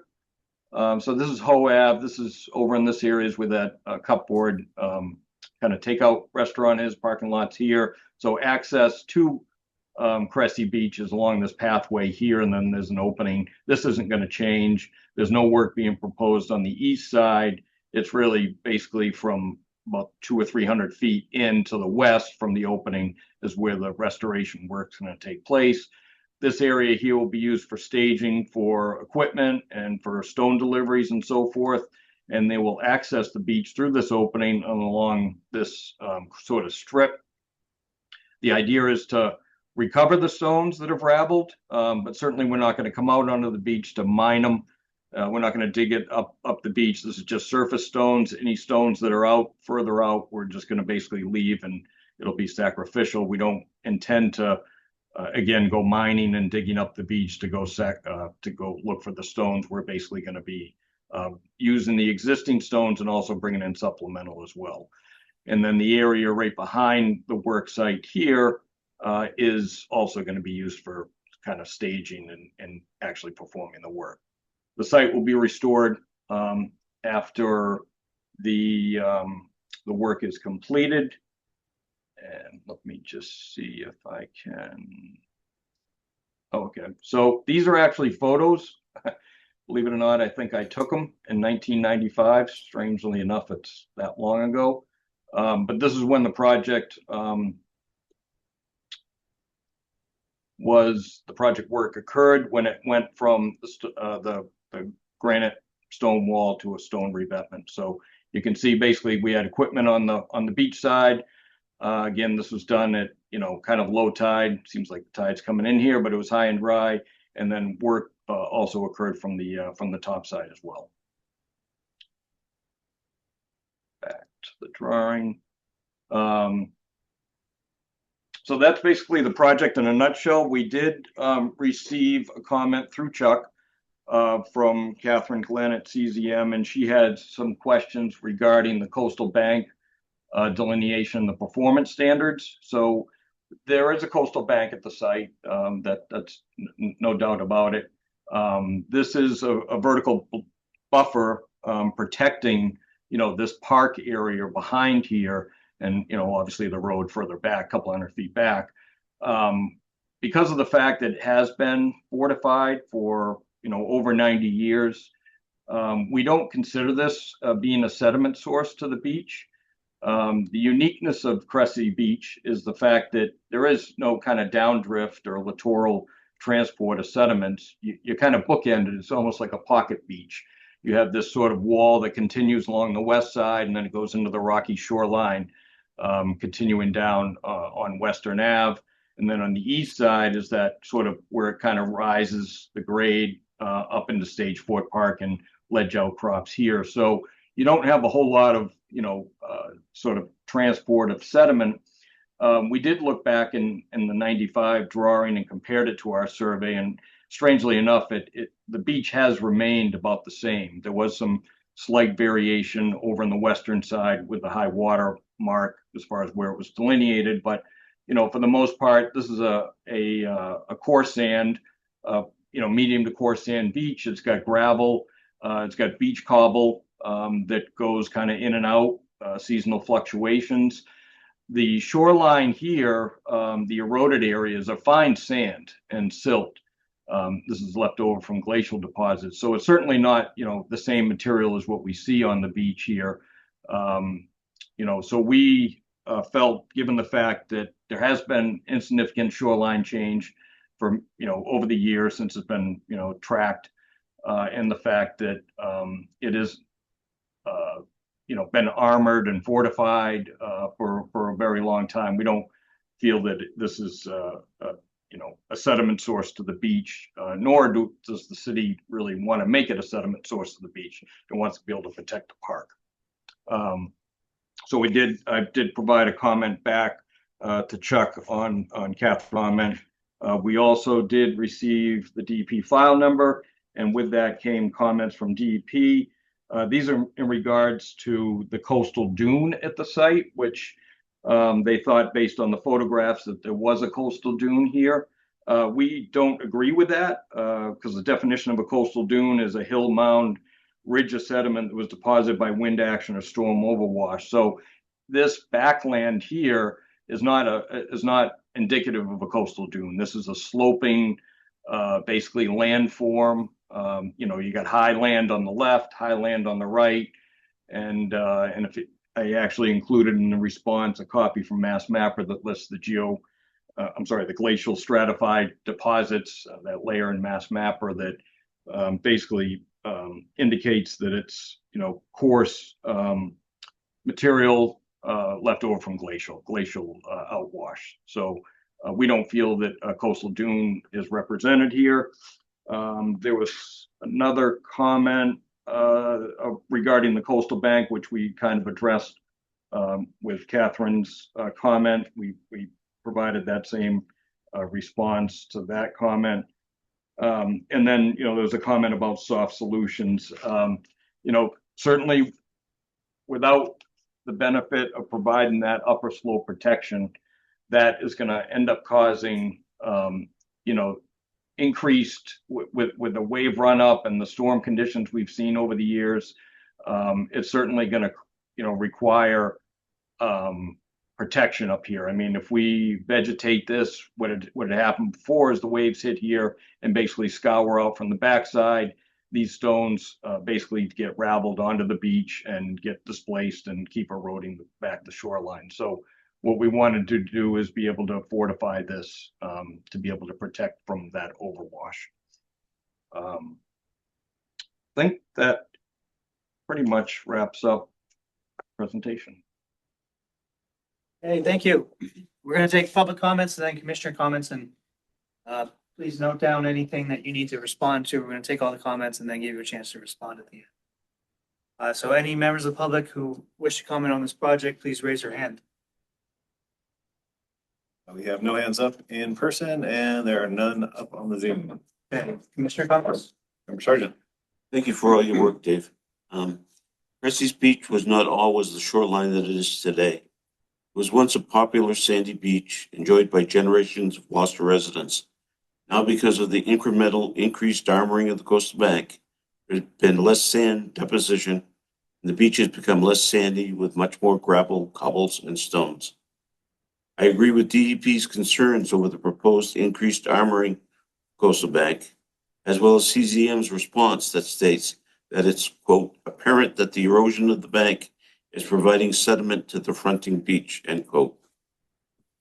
So this is Hoe Ave. This is over in this area is where that cupboard kind of takeout restaurant is. Parking lots here. So access to Cressy Beach is along this pathway here, and then there's an opening. This isn't going to change. There's no work being proposed on the east side. It's really basically from about 200 or 300 feet in to the west from the opening is where the restoration work's going to take place. This area here will be used for staging for equipment and for stone deliveries and so forth. And they will access the beach through this opening and along this sort of strip. The idea is to recover the stones that have raveled, but certainly we're not going to come out onto the beach to mine them. We're not going to dig it up the beach. This is just surface stones. Any stones that are further out, we're just going to basically leave and it'll be sacrificial. We don't intend to again, go mining and digging up the beach to go look for the stones. We're basically going to be using the existing stones and also bringing in supplemental as well. And then the area right behind the work site here is also going to be used for kind of staging and actually performing the work. The site will be restored after the work is completed. And let me just see if I can. Okay, so these are actually photos. Believe it or not, I think I took them in 1995. Strangely enough, it's that long ago. But this is when the project work occurred, when it went from the granite stone wall to a stone revetment. So you can see basically we had equipment on the beach side. Again, this was done at, kind of low tide. Seems like the tide's coming in here, but it was high and dry. And then work also occurred from the top side as well. Back to the drawing. So that's basically the project in a nutshell. We did receive a comment through Chuck from Catherine Glenn at CZM, and she had some questions regarding the coastal bank delineation, the performance standards. So there is a coastal bank at the site. That's no doubt about it. This is a vertical buffer protecting, this park area behind here, and obviously the road further back, a couple hundred feet back. Because of the fact that it has been fortified for over 90 years, we don't consider this being a sediment source to the beach. The uniqueness of Cressy Beach is the fact that there is no kind of downdrift or littoral transport of sediments. You're kind of bookended. It's almost like a pocket beach. You have this sort of wall that continues along the west side, and then it goes into the rocky shoreline. continuing down on Western Ave. And then on the east side is that sort of where it kind of rises the grade up into Stage Fort Park and ledge outcrops here. So you don't have a whole lot of, sort of transport of sediment. We did look back in the 95 drawing and compared it to our survey, and strangely enough, the beach has remained about the same. There was some slight variation over on the western side with the high water mark as far as where it was delineated, but for the most part, this is a coarse sand, medium to coarse sand beach. It's got gravel, it's got beach cobble that goes kind of in and out, seasonal fluctuations. The shoreline here, the eroded areas are fine sand and silt. This is left over from glacial deposits. So it's certainly not, the same material as what we see on the beach here. So we felt, given the fact that there has been insignificant shoreline change for, over the years since it's been, tracked, and the fact that it is, been armored and fortified for a very long time. We don't feel that this is, a sediment source to the beach, nor does the city really want to make it a sediment source to the beach. It wants to be able to protect the park. So I did provide a comment back to Chuck on Kath's comment. We also did receive the DEP file number, and with that came comments from DEP. These are in regards to the coastal dune at the site, which they thought, based on the photographs, that there was a coastal dune here. We don't agree with that because the definition of a coastal dune is a hill mound ridge of sediment that was deposited by wind action or storm overwash. So this backland here is not indicative of a coastal dune. This is a sloping, basically landform. You got high land on the left, high land on the right, and I actually included in the response a copy from Mass Mapper that lists the glacial stratified deposits, that layer in Mass Mapper that basically indicates that it's coarse material left over from glacial outwash. So we don't feel that a coastal dune is represented here. There was another comment regarding the coastal bank, which we kind of addressed with Catherine's comment. We provided that same response to that comment. And then, there's a comment about soft solutions. Certainly without the benefit of providing that upper slope protection, that is going to end up causing, increased with the wave run up and the storm conditions we've seen over the years. It's certainly going to, require protection up here. I mean, if we vegetate this, what had happened before is the waves hit here and basically scour out from the backside. These stones basically get raveled onto the beach and get displaced and keep eroding back the shoreline. So what we wanted to do is be able to fortify this to be able to protect from that overwash. I think that pretty much wraps up the presentation. Hey, thank you. We're going to take public comments and then commissioner comments, and please note down anything that you need to respond to. We're going to take all the comments and then give you a chance to respond at the end. So any members of the public who wish to comment on this project, please raise your hand. We have no hands up in person, and there are none up on the Zoom. Okay, Commissioner comments. Member Sargent. Thank you for all your work, Dave. Cressy's Beach was not always the shoreline that it is today. It was once a popular sandy beach enjoyed by generations of Gloucester residents. Now, because of the incremental increased armoring of the coastal bank, there's been less sand deposition, and the beach has become less sandy with much more gravel, cobbles, and stones. I agree with DEP's concerns over the proposed increased armoring coastal bank, as well as CZM's response that states that it's, quote, apparent that the erosion of the bank is providing sediment to the fronting beach, end quote.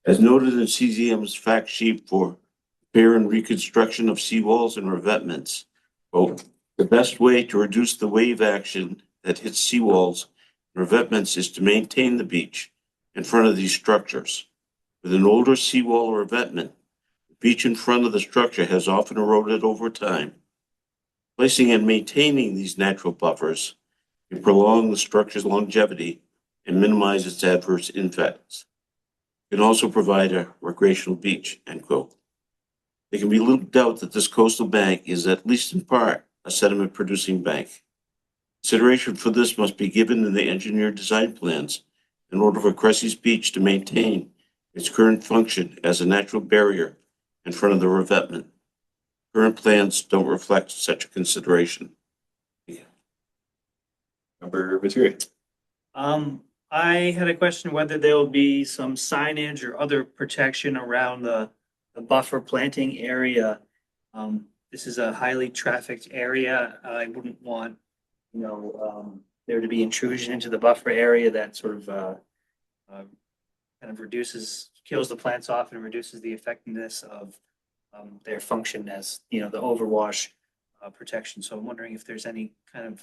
As noted in CZM's fact sheet for repair and reconstruction of seawalls and revetments, quote, the best way to reduce the wave action that hits seawalls and revetments is to maintain the beach in front of these structures. With an older seawall or revetment, the beach in front of the structure has often eroded over time. Placing and maintaining these natural buffers can prolong the structure's longevity and minimize its adverse effects. It can also provide a recreational beach, end quote. There can be little doubt that this coastal bank is at least in part a sediment producing bank. Consideration for this must be given in the engineered design plans in order for Cressy's Beach to maintain its current function as a natural barrier in front of the revetment. Current plans don't reflect such a consideration. Member Materi. I had a question whether there will be some signage or other protection around the buffer planting area. This is a highly trafficked area. I wouldn't want, there to be intrusion into the buffer area that sort of kind of kills the plants off and reduces the effectiveness of their function as, the overwash protection. So I'm wondering if there's any kind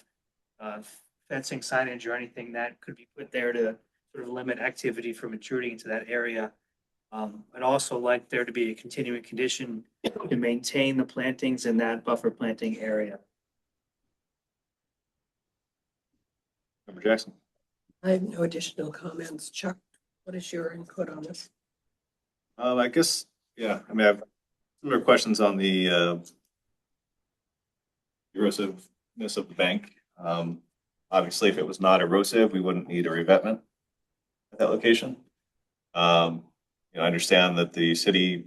of fencing signage or anything that could be put there to sort of limit activity from intruding into that area. I'd also like there to be a continuing condition to maintain the plantings in that buffer planting area. Member Jackson. I have no additional comments. Chuck, what is your input on this? I guess, yeah, I have similar questions on the erosiveness of the bank. Obviously, if it was not erosive, we wouldn't need a revetment at that location. I understand that the city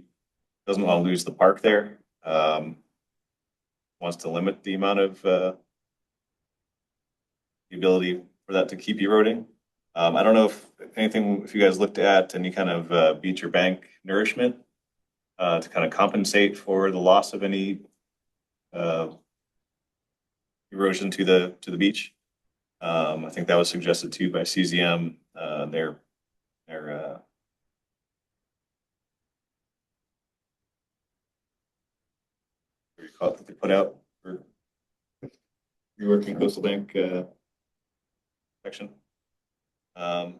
doesn't want to lose the park there. Wants to limit the amount of the ability for that to keep eroding. I don't know if you guys looked at any kind of beach or bank nourishment to kind of compensate for the loss of any erosion to the beach. I think that was suggested too by CZM. Their that they put out for reworking coastal bank section. And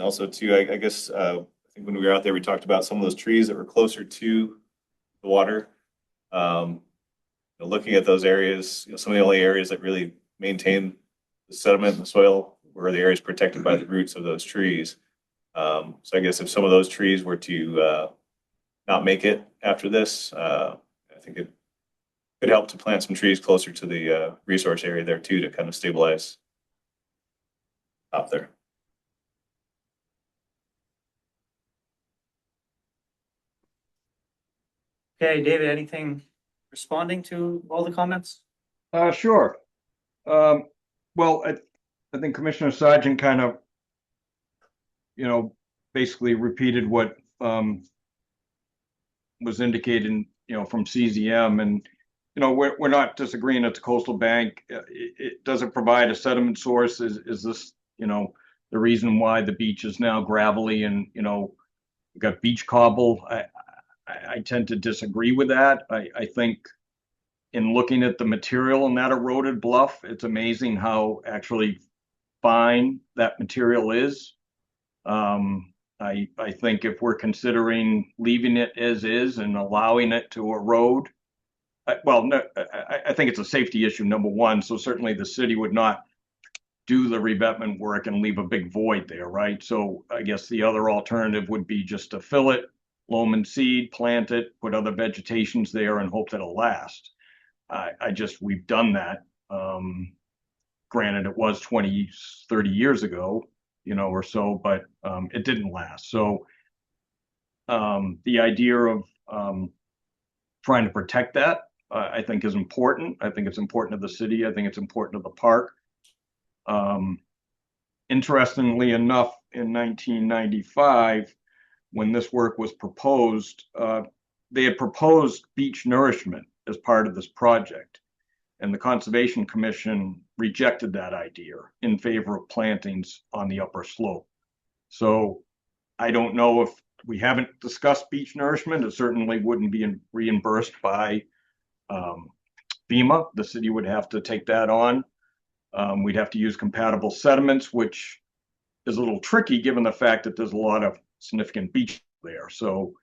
also too, I guess I think when we were out there, we talked about some of those trees that were closer to the water. Looking at those areas, some of the only areas that really maintain the sediment in the soil were the areas protected by the roots of those trees. So I guess if some of those trees were to not make it after this, I think it could help to plant some trees closer to the resource area there too, to kind of stabilize up there. Okay, David, anything responding to all the comments? Sure. Well, I think Commissioner Sargent kind of, basically repeated what was indicated, from CZM, and we're not disagreeing at the coastal bank. It doesn't provide a sediment source. Is this, the reason why the beach is now gravelly and we've got beach cobble? I tend to disagree with that. I think in looking at the material in that eroded bluff, it's amazing how actually fine that material is. I think if we're considering leaving it as is and allowing it to erode, I think it's a safety issue, number one. So certainly the city would not do the revetment work and leave a big void there, right? So I guess the other alternative would be just to fill it, loam and seed, plant it, put other vegetations there and hope that it'll last. We've done that. Granted, it was 20, 30 years ago, or so, but it didn't last. So the idea of trying to protect that, I think is important. I think it's important to the city. I think it's important to the park. Interestingly enough, in 1995, when this work was proposed, they had proposed beach nourishment as part of this project. And the Conservation Commission rejected that idea in favor of plantings on the upper slope. So I don't know if we haven't discussed beach nourishment. It certainly wouldn't be reimbursed by FEMA. The city would have to take that on. We'd have to use compatible sediments, which is a little tricky given the fact that there's a lot of significant beach there. So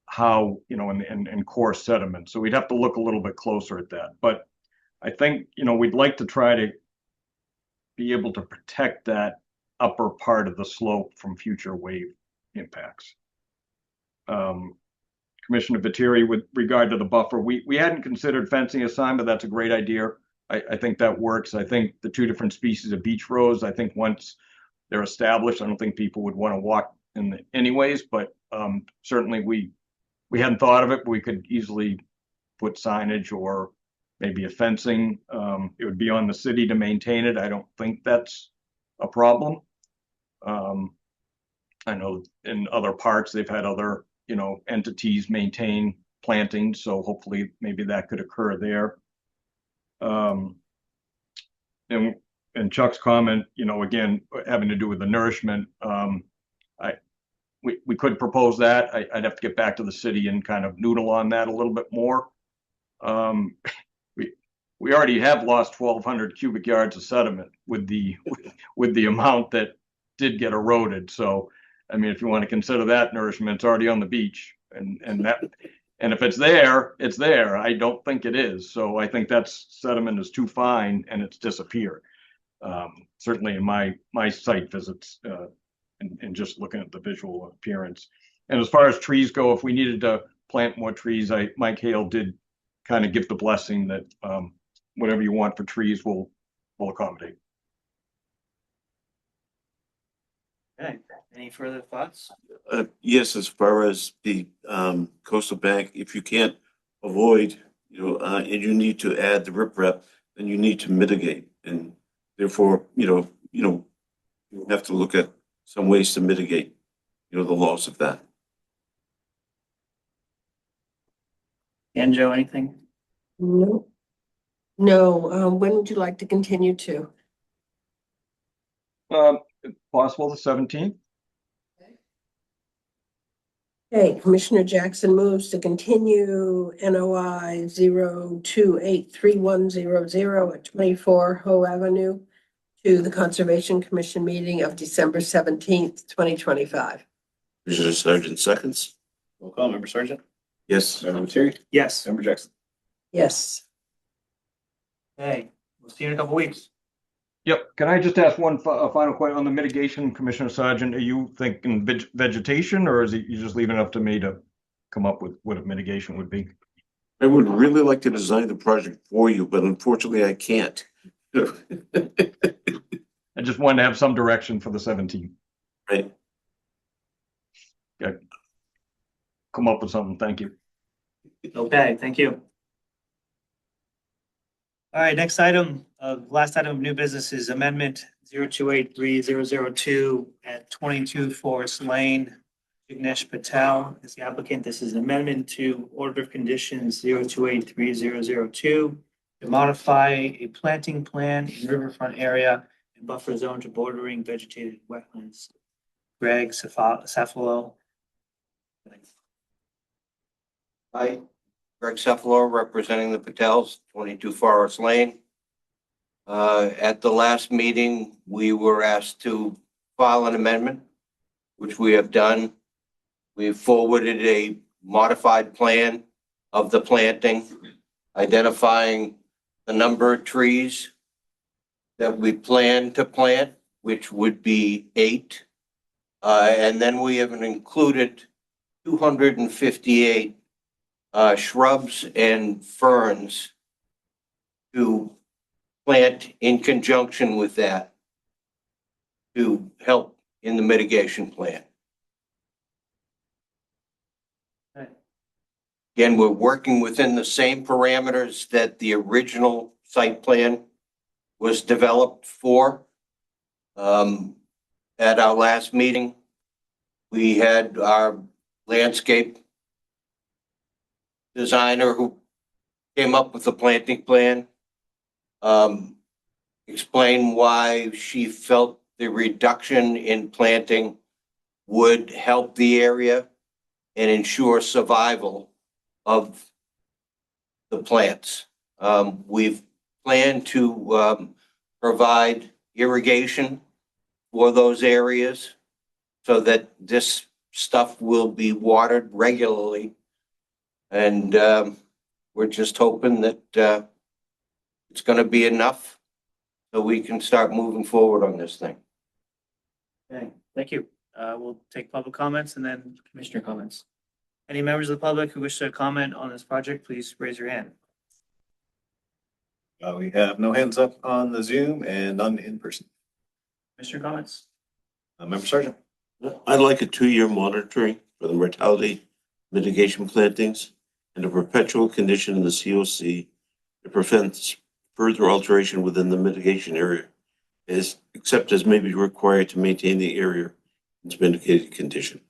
how, and coarse sediment. So we'd have to look a little bit closer at that. But I think, we'd like to try to be able to protect that upper part of the slope from future wave impacts. Commissioner Viteri, with regard to the buffer, we hadn't considered fencing a sign, but that's a great idea. I think that works. I think the two different species of beach rose, I think once they're established, I don't think people would want to walk in anyways, but certainly we hadn't thought of it, but we could easily put signage or maybe a fencing. It would be on the city to maintain it. I don't think that's a problem. I know in other parks, they've had other, entities maintain planting. So hopefully maybe that could occur there. And Chuck's comment, again, having to do with the nourishment, we could propose that. I'd have to get back to the city and kind of noodle on that a little bit more. We already have lost 1,200 cubic yards of sediment with the amount that did get eroded. So, I mean, if you want to consider that nourishment, it's already on the beach, and if it's there, it's there. I don't think it is. So I think that sediment is too fine and it's disappeared. Certainly in my site visits, and just looking at the visual appearance. And as far as trees go, if we needed to plant more trees, Mike Hale did kind of give the blessing that whatever you want for trees will accommodate. Okay, any further thoughts? Yes, as far as the coastal bank, if you can't avoid, and you need to add the riprap, then you need to mitigate, and therefore, you have to look at some ways to mitigate, the loss of that. And Joe, anything? No. No, when would you like to continue to? If possible, the 17th. Okay, Commissioner Jackson moves to continue NOI 0283100 at 24 Hoe Avenue to the Conservation Commission meeting of December 17th, 2025. Commissioner Sargent seconds. Roll call, Member Sargent, Yes. Member Materi, Yes. Member Jackson. Yes. Okay, we'll see you in a couple weeks. Yep. Can I just ask one final question on the mitigation, Commissioner Sargent? Are you thinking vegetation, or is it you just leaving it up to me to come up with what a mitigation would be? I would really like to design the project for you, but unfortunately I can't. I just wanted to have some direction for the 17th. Right. Okay. Come up with something. Thank you. Okay, thank you. All right, next item, last item of new business is amendment 0283002 at 22 Forest Lane. Jignesh Patel is the applicant. This is an amendment to order of conditions 0283002 to modify a planting plan in riverfront area and buffer zone to bordering vegetated wetlands. Greg Cefalo. Hi, Greg Cefalo, representing the Patels, 22 Forest Lane. At the last meeting, we were asked to file an amendment, which we have done. We forwarded a modified plan of the planting, identifying the number of trees that we plan to plant, which would be 8. And then we have included 258 shrubs and ferns to plant in conjunction with that to help in the mitigation plan. Again, we're working within the same parameters that the original site plan was developed for. At our last meeting, we had our landscape designer who came up with the planting plan, explain why she felt the reduction in planting would help the area and ensure survival of the plants. We've planned to provide irrigation for those areas so that this stuff will be watered regularly. And we're just hoping that it's going to be enough so we can start moving forward on this thing. Okay, thank you. We'll take public comments and then commissioner comments. Any members of the public who wish to comment on this project, please raise your hand. We have no hands up on the Zoom and none in person. Commissioner comments? Member Sergeant. I'd like a 2-year monitoring for the mortality mitigation plantings and a perpetual condition in the COC that prevents further alteration within the mitigation area, except as may be required to maintain the area in its mitigated condition.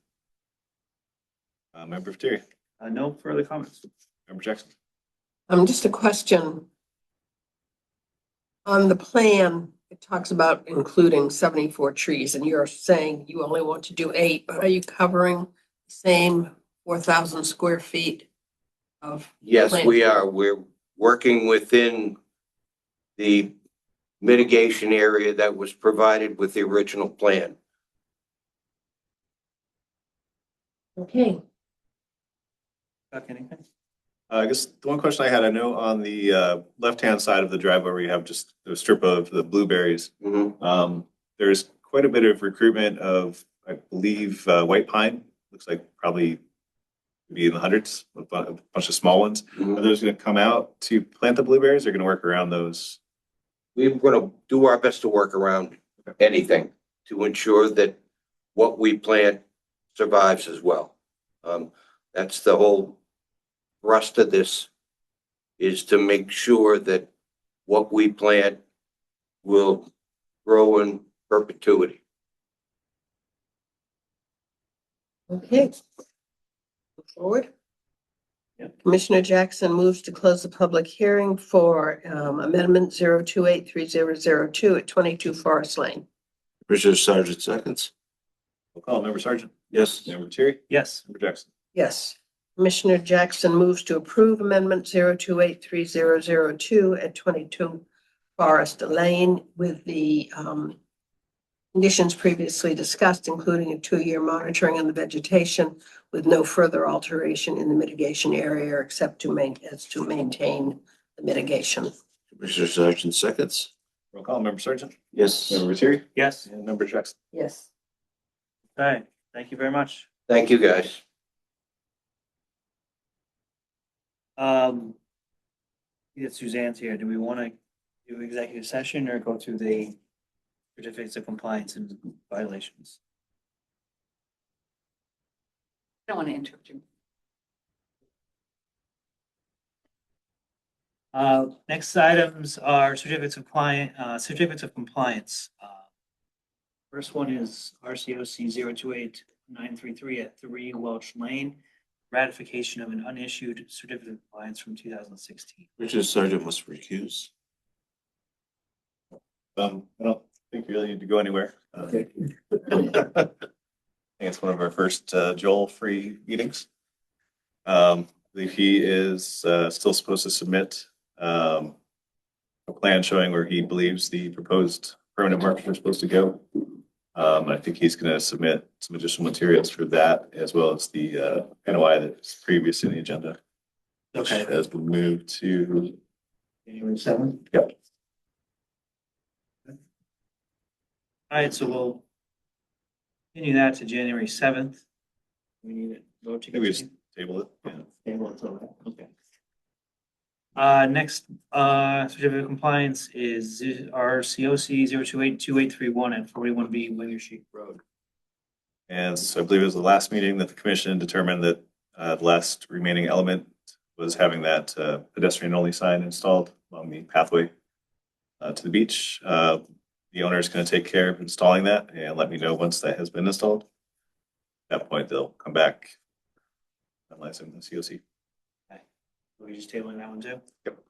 Member Terry. No further comments. Member Jackson. Just a question. On the plan, it talks about including 74 trees, and you're saying you only want to do 8, but are you covering the same 4,000 square feet of? Yes, planting? we are. We're working within the mitigation area that was provided with the original plan. Okay. Chuck, anything? I guess the one question I had, I know on the left-hand side of the driveway where you have just a strip of the blueberries, there's quite a bit of recruitment of, I believe, white pine. Looks like probably be in the hundreds, a bunch of small ones. Are those going to come out to plant the blueberries or going to work around those? We're going to do our best to work around anything to ensure that what we plant survives as well. That's the whole thrust of this, is to make sure that what we plant will grow in perpetuity. Okay. Move forward. Yep. Commissioner Jackson moves to close the public hearing for amendment 0283002 at 22 Forest Lane. Commissioner Sargent seconds. We'll call Member Sergeant. Yes. Member Terry. Yes. Member Jackson. Yes. Commissioner Jackson moves to approve amendment 0283002 at 22 Forest Lane with the conditions previously discussed, including a 2-year monitoring on the vegetation with no further alteration in the mitigation area except to maintain the mitigation. Commissioner Sargent seconds. Roll call. Member Sergeant. Yes. Member Terry. Yes. And Member Jackson. Yes. Okay, thank you very much. Thank you, guys. Yeah, Suzanne's here. Do we want to do executive session or go through the certificates of compliance and violations? I don't want to interrupt you. Next items are certificates of compliance. First one is RCOC 028-933 at 3 Welch Lane, ratification of an unissued certificate of compliance from 2016. Commissioner Sargent must recuse. I don't think you really need to go anywhere. I think it's one of our first Joel-free meetings. I believe he is still supposed to submit a plan showing where he believes the proposed permanent markers are supposed to go. I think he's going to submit some additional materials for that, as well as the NOI that's previous in the agenda. Which Okay. has been moved to January 7th. Yep. All right, so we'll continue that to January 7th. We need a vote to Maybe just continue. table it. Yeah. Table it till then. Okay. Next, certificate of compliance is our COC 0282831 at 41B Winger Sheep Road. And so I believe it was the last meeting that the commission determined that the last remaining element was having that pedestrian only sign installed along the pathway to the beach. The owner is going to take care of installing that and let me know once that has been installed. At that point, they'll come back and license the COC. Are we just tabling that one too? Yep.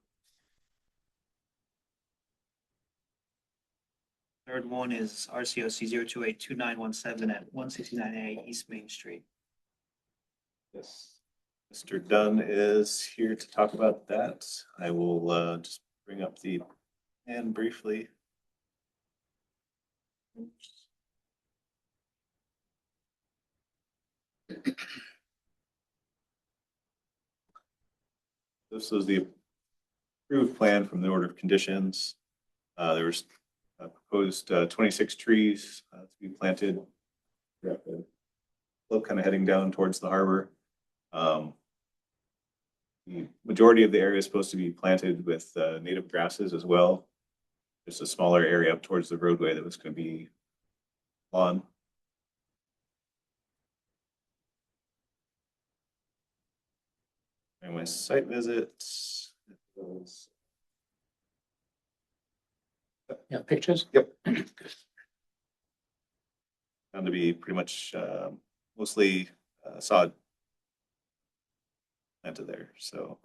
Third one is RCOC 0282917 at 169A East Main Street. Yes. Mr. Dunn is here to talk about that. I will just bring up the plan briefly. This was the approved plan from the order of conditions. There was proposed 26 trees to be planted. Slope kind of heading down towards the harbor. The majority of the area is supposed to be planted with native grasses as well. Just a smaller area up towards the roadway that was going to be lawn. And my site visits. Yeah, pictures? Yep. Found to be pretty much mostly sod planted there, so.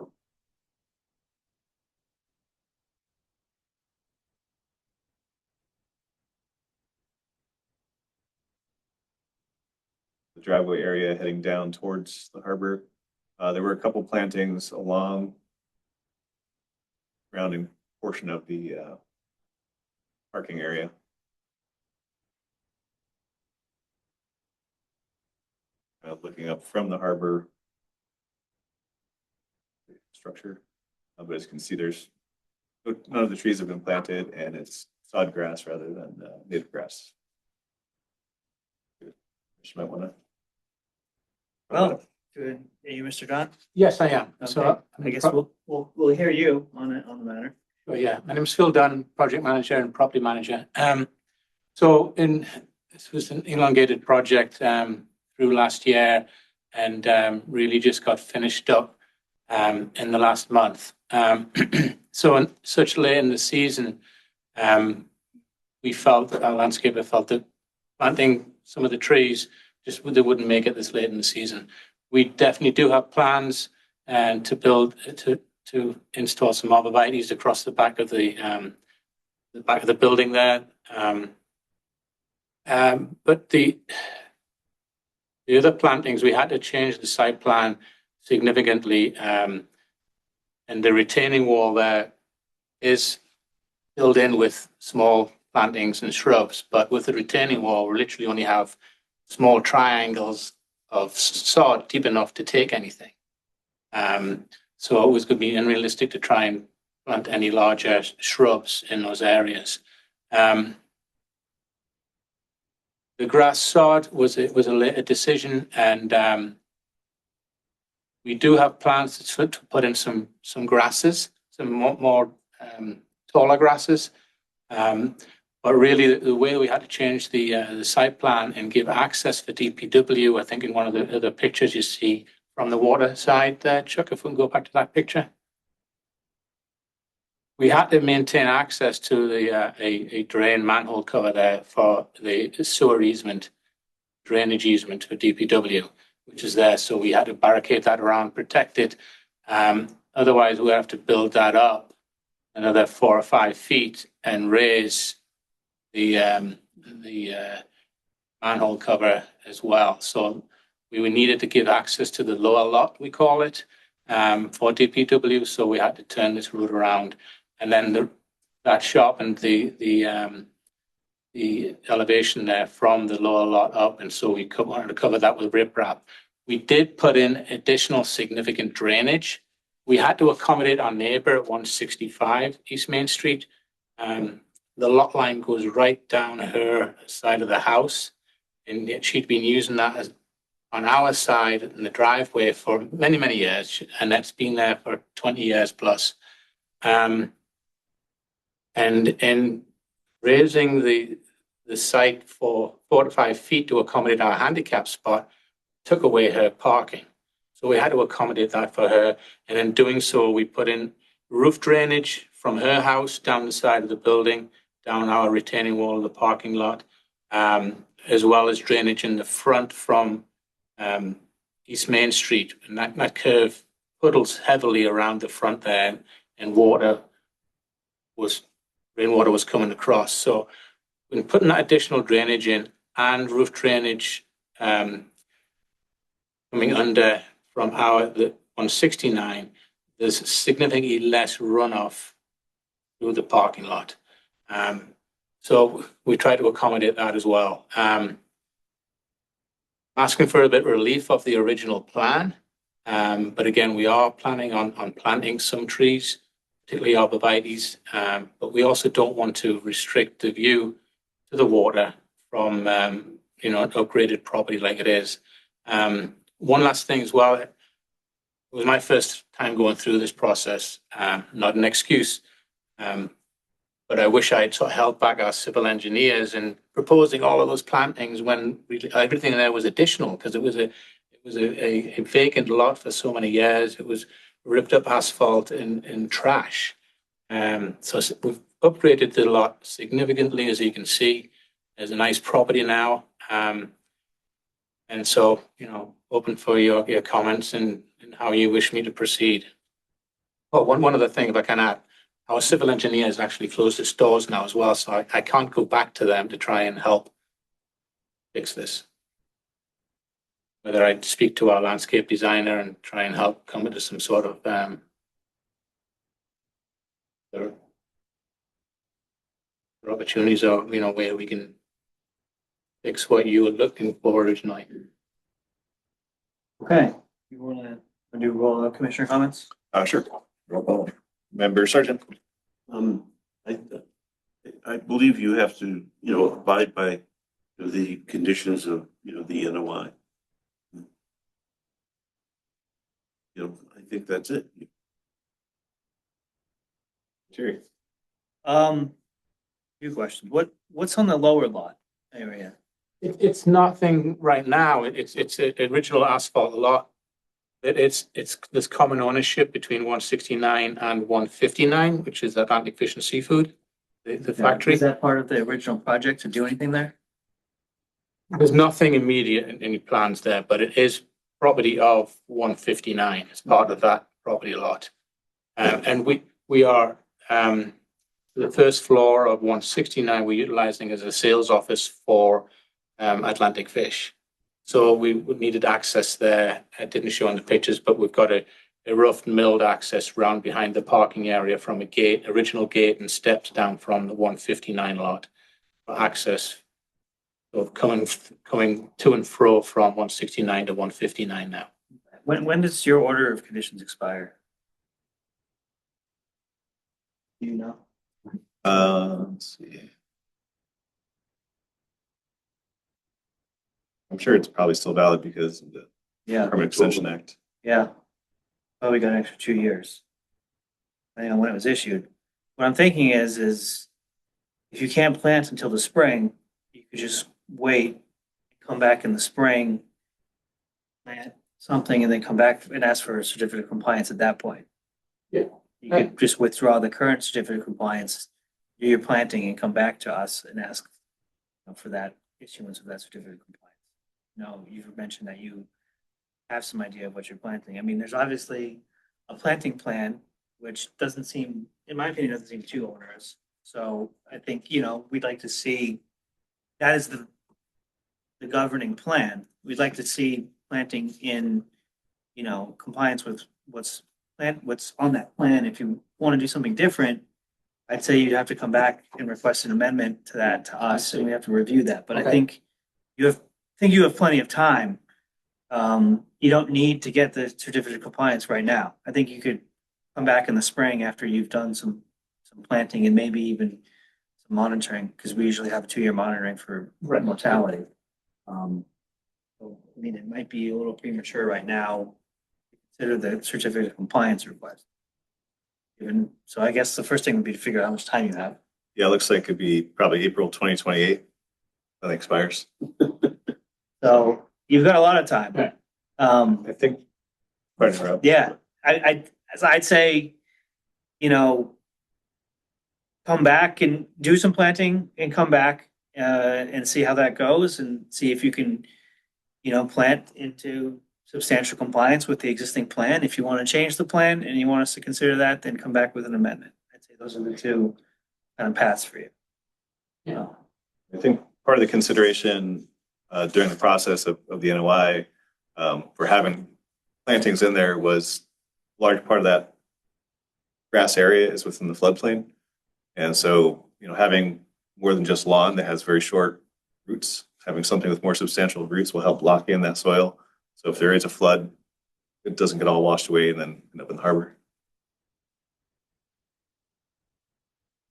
The driveway area heading down towards the harbor. There were a couple plantings along surrounding portion of the parking area. Looking up from the harbor structure, but as you can see, there's none of the trees have been planted, and it's sod grass rather than native grass. You might want to. Well, good. Are you Mr. John? Yes, I am. Okay. So I guess we'll hear you on it, on the matter. Oh, yeah, my name's Phil Dunn, project manager and property manager. This was an elongated project through last year, and really just got finished up in the last month. So in such late in the season, we felt that our landscaper felt that planting some of the trees they wouldn't make it this late in the season. We definitely do have plans to build to install some arborvitaes across the back of the building there. But the other plantings, we had to change the site plan significantly, and the retaining wall there is filled in with small plantings and shrubs. But with the retaining wall, we literally only have small triangles of sod deep enough to take anything. So it was going to be unrealistic to try and plant any larger shrubs in those areas. The grass sod was a later decision, and we do have plans to put in some grasses, some more taller grasses. But really, the way we had to change the site plan and give access for DPW, I think in one of the other pictures you see from the water side there, Chuck, if we can go back to that picture. We had to maintain access to a drain manhole cover there for the sewer easement, drainage easement for DPW, which is there. So we had to barricade that around, protect it. Otherwise, we have to build that up another 4 or 5 feet and raise the manhole cover as well. So we needed to give access to the lower lot, we call it, for DPW. So we had to turn this route around, and then that sharpened the elevation there from the lower lot up. And so we wanted to cover that with riprap. We did put in additional significant drainage. We had to accommodate our neighbor at 165 East Main Street. The lot line goes right down her side of the house, and she'd been using that as on our side in the driveway for many, many years, and that's been there for 20 years plus. And in raising the site for 4 to 5 feet to accommodate our handicap spot, took away her parking. So we had to accommodate that for her. And in doing so, we put in roof drainage from her house down the side of the building, down our retaining wall of the parking lot, as well as drainage in the front from East Main Street. And that curve puddles heavily around the front there, and rainwater was coming across. So when putting that additional drainage in and roof drainage coming under from the 169, there's significantly less runoff through the parking lot. So we try to accommodate that as well. asking for a bit of relief of the original plan. But again, we are planning on planting some trees, particularly arborvitaes. But we also don't want to restrict the view to the water from, an upgraded property like it is. One last thing as well, it was my first time going through this process, not an excuse. But I wish I'd sort of held back our civil engineers in proposing all of those plantings when really everything there was additional, because it was a vacant lot for so many years. It was ripped up asphalt and trash. So we've upgraded the lot significantly, as you can see. There's a nice property now. And so, open for your comments and how you wish me to proceed. Oh, one other thing, if I can add, our civil engineer has actually closed its doors now as well, so I can't go back to them to try and help fix this. Whether I speak to our landscape designer and try and help come into some sort of opportunities, or where we can fix what you were looking for originally. Okay, you want to do roll commissioner comments? Sure. Roll call. Member Sargent. I believe you have to, abide by the conditions of, the NOI. I think that's it. Jerry. Few questions. What's on the lower lot area? It's nothing right now. It's an original asphalt lot. It's this common ownership between 169 and 159, which is Atlantic Fish and Seafood, the factory. Is that part of the original project to do anything there? There's nothing immediate in any plans there, but it is property of 159 as part of that property lot. And we are the first floor of 169 we're utilizing as a sales office for Atlantic Fish. So we needed access there. It didn't show in the pictures, but we've got a rough milled access round behind the parking area from a gate, original gate, and steps down from the 159 lot for access. So coming to and fro from 169 to 159 now. When does your order of conditions expire? Do you know? Let's see. I'm sure it's probably still valid because of the Permanent Extension Act. Yeah. Oh, we got an extra 2 years. I know when it was issued. What I'm thinking is if you can't plant until the spring, you could just wait, come back in the spring, plant something, and then come back and ask for a certificate of compliance at that point. Yeah. You could just withdraw the current certificate of compliance, do your planting, and come back to us and ask for that issuance of that certificate of compliance. No, you've mentioned that you have some idea of what you're planting. I mean, there's obviously a planting plan, which doesn't seem, in my opinion, doesn't seem too onerous. So I think, we'd like to see, that is the governing plan. We'd like to see planting in, compliance with what's on that plan. If you want to do something different, I'd say you'd have to come back and request an amendment to that to us, and we have to review that. But I think you have plenty of time. You don't need to get the certificate of compliance right now. I think you could come back in the spring after you've done some planting and maybe even some monitoring, because we usually have a 2-year monitoring for mortality. So, I mean, it might be a little premature right now to consider the certificate of compliance request. So I guess the first thing would be to figure out how much time you have. Yeah, it looks like it'd be probably April 2028. That expires. So you've got a lot of time. Yeah. I think. Yeah, I'd say, come back and do some planting and come back and see how that goes and see if you can, plant into substantial compliance with the existing plan. If you want to change the plan and you want us to consider that, then come back with an amendment. I'd say those are the two kind of paths for you. Yeah. I think part of the consideration during the process of the NOI for having plantings in there was a large part of that grass area is within the floodplain. And so, having more than just lawn that has very short roots having something with more substantial roots will help lock in that soil. So if there is a flood, it doesn't get all washed away and then end up in the harbor.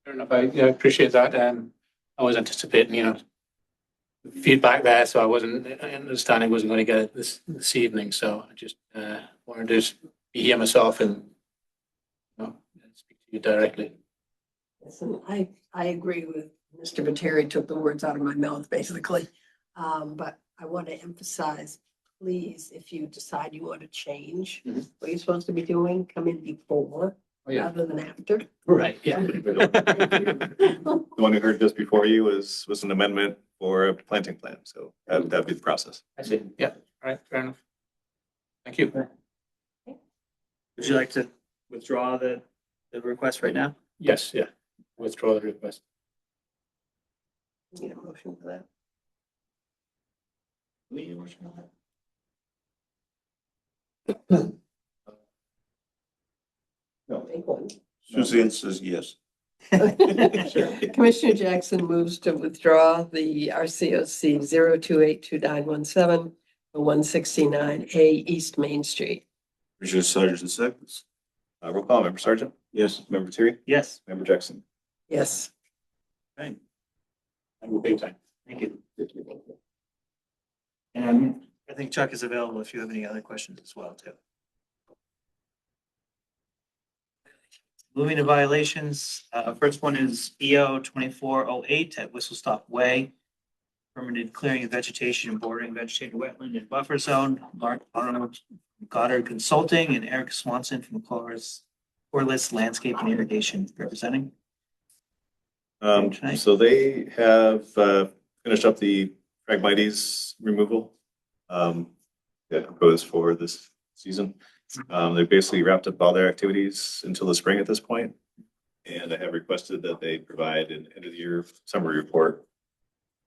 Fair enough. I appreciate that. I was anticipating, feedback there, so I wasn't understanding wasn't going to get it this evening. So I just wanted to be here myself and speak to you directly. Yes, and I agree with Mr. Viteri, took the words out of my mouth, basically. But I want to emphasize, please, if you decide you want to change what you're supposed to be doing, come in before rather than after. Right, yeah. The one who heard just before you was an amendment for a planting plan. So that'd be the process. I see. Yeah, all right, fair enough. Thank you. Would you like to withdraw the request right now? Yes, yeah. Withdraw the request. Need a motion for that. Need a motion on that? Make one. Suzanne says yes. Commissioner Jackson moves to withdraw the RCOC 0282917 for 169A East Main Street. Commissioner Sargent seconds. Roll call, Member Sargent, Yes. Member Terry, Yes. Member Jackson. Yes. Okay, I will pay time. thank you. And I think Chuck is available if you have any other questions as well, too. Moving to violations, first one is EO 2408 at Whistle Stop Way. Permitted clearing of vegetation and bordering vegetated wetland and buffer zone. Mark Arnold, Goddard Consulting, and Eric Swanson from Corliss Landscape and Irrigation representing. So they have finished up the Phragmites removal that proposed for this season. They basically wrapped up all their activities until the spring at this point, and I have requested that they provide an end of the year summary report.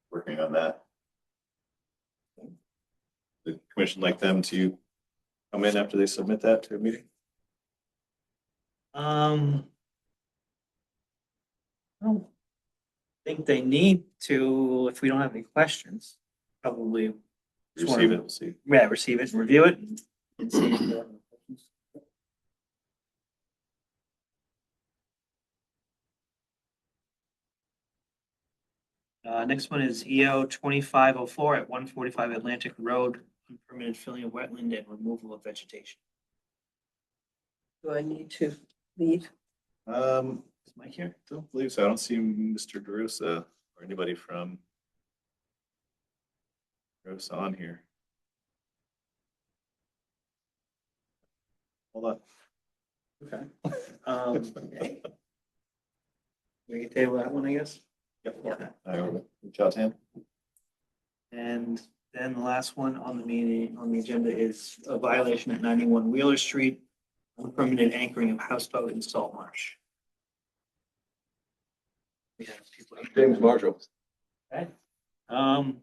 Working on that. The commission like them to come in after they submit that to a meeting. I don't think they need to, if we don't have any questions, probably. just Receive wanna- it, we'll see. Yeah, receive it and review it and see if there are any questions. Next one is EO 2504 at 145 Atlantic Road, unpermitted filling of wetland and removal of vegetation. Do I need to leave? Is Mike here? Don't believe so. I don't see Mr. DeRosa or anybody from DeRosa on here. Hold on. Okay. We can table that one, I guess. Yep. I will reach out to him. And then the last one on the agenda is a violation at 91 Wheeler Street, permanent anchoring of houseboat in Salt Marsh. We have people. James Marshall. Okay. All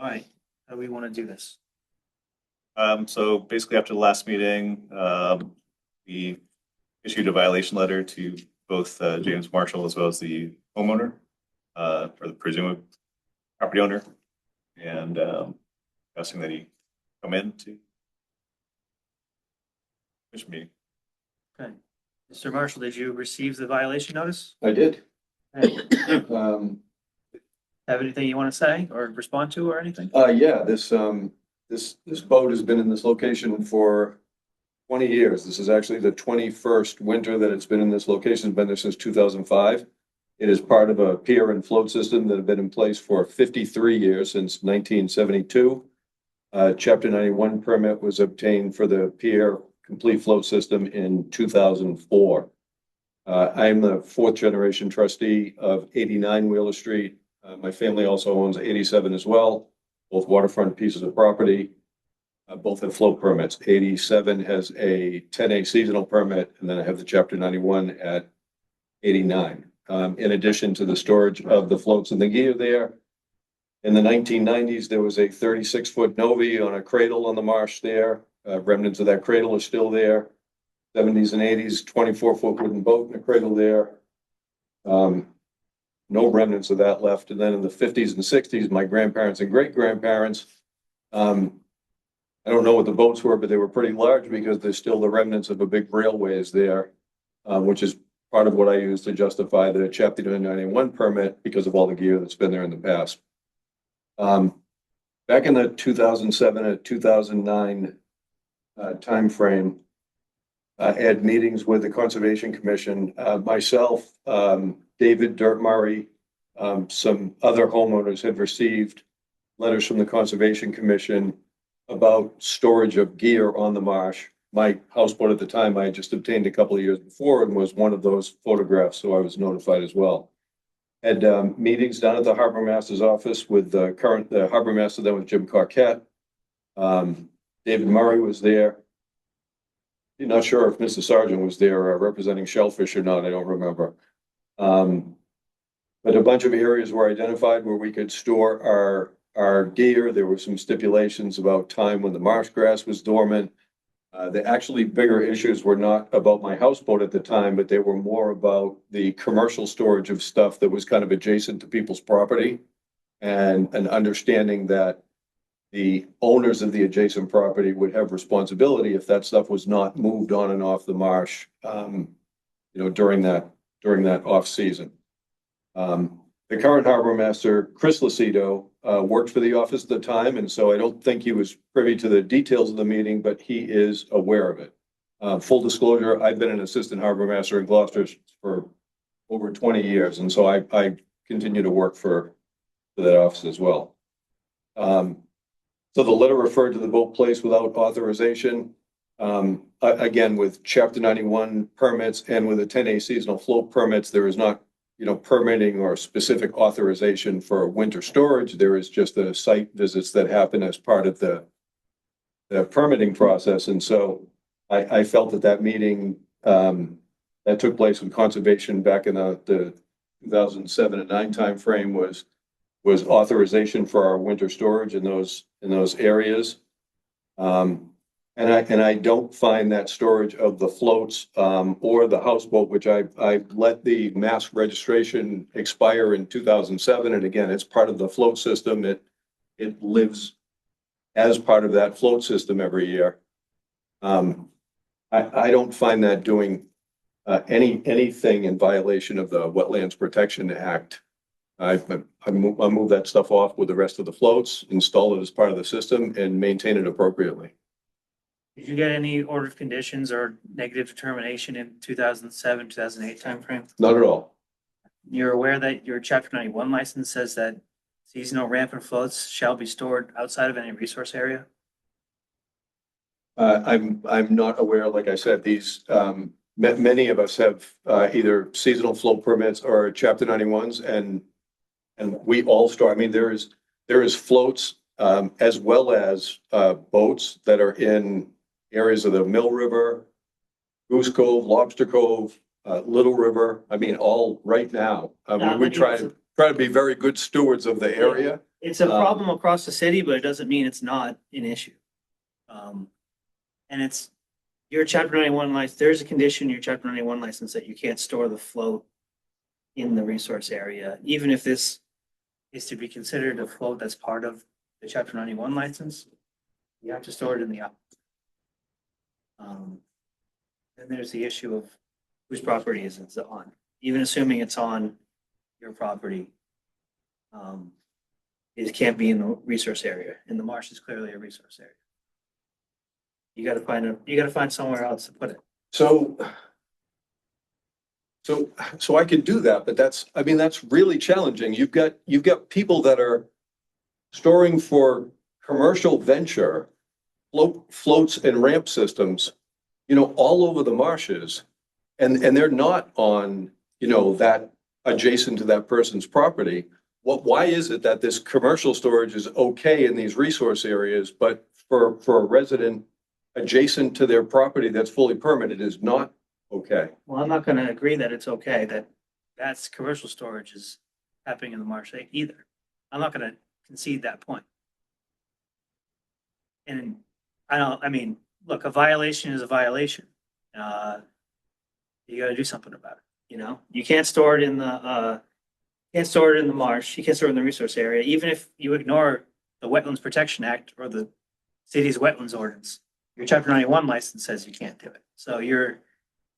right, how do we want to do this? So basically after the last meeting, we issued a violation letter to both James Marshall as well as the homeowner, or the presumed property owner, and asking that he come in to commission meeting. Okay. Mr. Marshall, did you receive the violation notice? I did. Okay. Um, Have anything you want to say or respond to or anything? yeah, this boat has been in this location for 20 years. This is actually the 21st winter that it's been in this location. It's been there since 2005. It is part of a pier and float system that have been in place for 53 years, since 1972. Chapter 91 permit was obtained for the pier complete float system in 2004. I am the fourth generation trustee of 89 Wheeler Street. My family also owns 87 as well, both waterfront pieces of property. Both have float permits. 87 has a 10A seasonal permit, and then I have the Chapter 91 at 89. In addition to the storage of the floats and the gear there. In the 1990s, there was a 36-foot Novi on a cradle on the marsh there. Remnants of that cradle are still there. 70s and 80s, 24-foot wooden boat in a cradle there. no remnants of that left. And then in the fifties and sixties, my grandparents and great grandparents, I don't know what the boats were, but they were pretty large because there's still the remnants of a big railways there, which is part of what I use to justify the Chapter 991 permit because of all the gear that's been there in the past. Back in the 2007 to 2009 timeframe, I had meetings with the Conservation Commission, myself, David Dirt Murray, some other homeowners had received letters from the Conservation Commission about storage of gear on the marsh. My houseboat at the time, I had just obtained a couple of years before and was one of those photographs, so I was notified as well. Had meetings down at the Harbor Master's office with the Harbor Master, then with Jim Carquette. David Murray was there. I'm not sure if Mr. Sargent was there representing Shellfish or not, I don't remember. But a bunch of areas were identified where we could store our gear. There were some stipulations about time when the marsh grass was dormant. The actually bigger issues were not about my houseboat at the time, but they were more about the commercial storage of stuff that was kind of adjacent to people's property, and an understanding that the owners of the adjacent property would have responsibility if that stuff was not moved on and off the marsh, during that off season. The current harbor master, Chris Lucido, worked for the office at the time, and so I don't think he was privy to the details of the meeting, but he is aware of it. Full disclosure, I've been an assistant harbor master in Gloucester for over 20 years, and so I continue to work for that office as well. So the letter referred to the boat place without authorization. Again, with Chapter 91 permits and with the 10A seasonal float permits, there is not permitting or specific authorization for winter storage. There is just the site visits that happen as part of the permitting process. And so I felt that meeting that took place with conservation back in the 2007 and 9 timeframe was authorization for our winter storage in those areas. And I don't find that storage of the floats or the houseboat, which I let the mass registration expire in 2007. And again, it's part of the float system. It lives as part of that float system every year. I don't find that doing anything in violation of the Wetlands Protection Act. I move that stuff off with the rest of the floats, install it as part of the system, and maintain it appropriately. Did you get any order of conditions or negative determination in 2007, 2008 timeframe? Not at all. You're aware that your Chapter 91 license says that seasonal rampant floats shall be stored outside of any resource area? I'm not aware, like I said, these many of us have either seasonal float permits or Chapter 91s, and we all store. I mean, there is floats as well as boats that are in areas of the Mill River, Goose Cove, Lobster Cove, Little River. I mean, all right now. We try to be very good stewards of the area. It's a problem across the city, but it doesn't mean it's not an issue. And it's your Chapter 91 license. There's a condition in your Chapter 91 license that you can't store the float in the resource area, even if this is to be considered a float that's part of the Chapter 91 license. You have to store it in the op. Then there's the issue of whose property is it on. Even assuming it's on your property, it can't be in the resource area, and the marsh is clearly a resource area. You got to find somewhere else to put it. So I could do that, but that's really challenging. You've got people that are storing for commercial venture floats and ramp systems, all over the marshes, and they're not on, that adjacent to that person's property. Why is it that this commercial storage is okay in these resource areas, but for a resident adjacent to their property that's fully permitted is not okay? Well, I'm not going to agree that it's okay that's commercial storage is happening in the marsh either. I'm not going to concede that point. And look, a violation is a violation. You got to do something about it. You can't store it in the Can't store it in the marsh, you can't store it in the resource area, even if you ignore the Wetlands Protection Act or the city's wetlands ordinance. Your chapter 91 license says you can't do it. So you're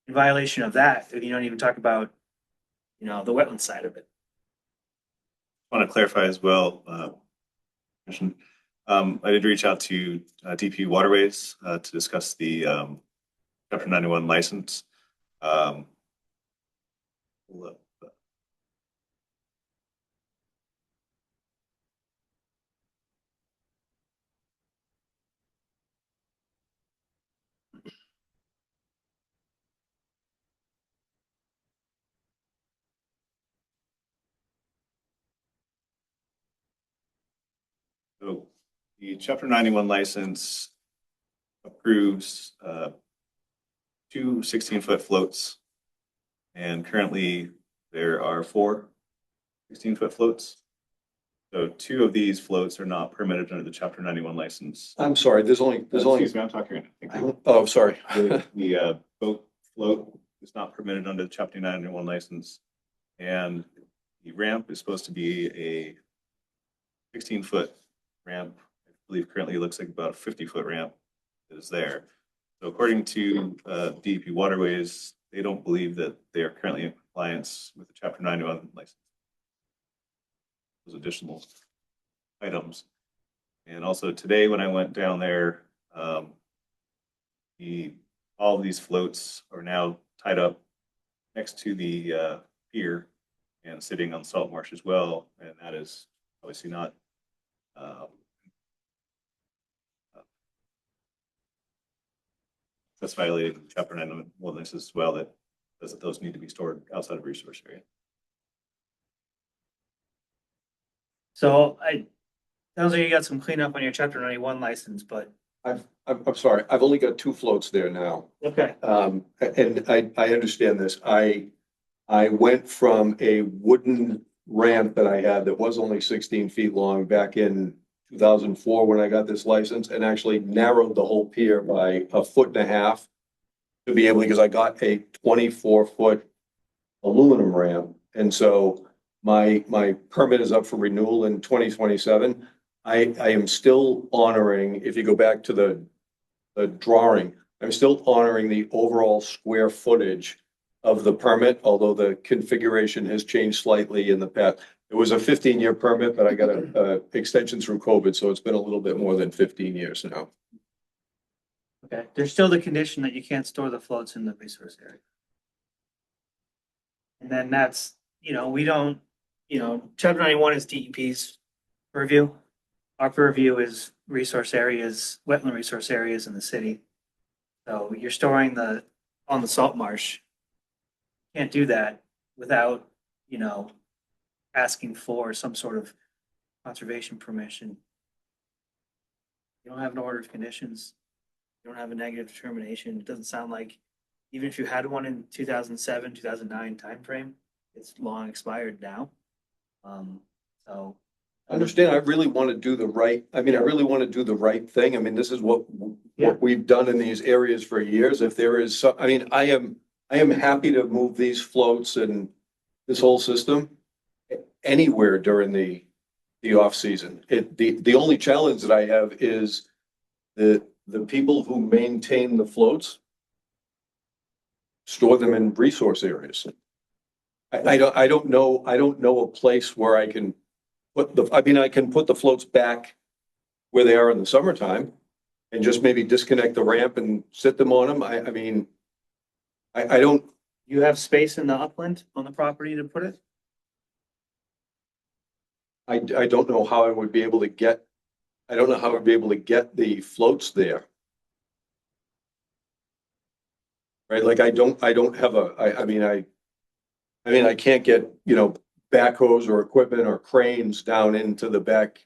in violation of that if you don't even talk about, the wetland side of it. I want to clarify as well, Commissioner. I did reach out to DP Waterways to discuss the Chapter 91 license. So the Chapter 91 license approves two 16-foot floats. And currently there are 4 16-foot floats. So 2 of these floats are not permitted under the Chapter 91 license. I'm sorry, there's only. Excuse me, I'm talking. Oh, sorry. The boat float is not permitted under the Chapter 91 license. And the ramp is supposed to be a 16-foot ramp. I believe currently it looks like about a 50-foot ramp that is there. So according to DEP Waterways, they don't believe that they are currently in compliance with the Chapter 91 license. Those additional items. And also today when I went down there, all of these floats are now tied up next to the pier and sitting on salt marsh as well. And that is obviously not that's violating Chapter 91 license as well, that says that those need to be stored outside of resource area. So sounds like you got some cleanup on your Chapter 91 license, but. I'm sorry, I've only got 2 floats there now. Okay. And I understand this. I went from a wooden ramp that I had that was only 16 feet long back in 2004 when I got this license, and actually narrowed the whole pier by 1.5 feet to be able, because I got a 24-foot aluminum ramp. And so my permit is up for renewal in 2027. I am still honoring, if you go back to the drawing, I'm still honoring the overall square footage of the permit, although the configuration has changed slightly in the past. It was a 15-year permit, but I got a extension through COVID, so it's been a little bit more than 15 years now. Okay, there's still the condition that you can't store the floats in the resource area. And then that's, we don't, Chapter 91 is DEP's purview. Our purview is resource areas, wetland resource areas in the city. So you're storing on the salt marsh. Can't do that without, asking for some sort of conservation permission. You don't have an order of conditions. You don't have a negative determination. It doesn't sound like, even if you had one in 2007, 2009 timeframe, it's long expired now. So. Understand, I really want to do the right, I really want to do the right thing. This is what we've done in these areas for years. If there is some, I am happy to move these floats and this whole system anywhere during the off season. The only challenge that I have is the people who maintain the floats store them in resource areas. I don't know a place where I can I can put the floats back where they are in the summertime and just maybe disconnect the ramp and sit them on them. I don't. You have space in the upland on the property to put it? I don't know how I would be able to get, the floats there. Right, like I don't have I can't get, backhoes or equipment or cranes down into the backyard.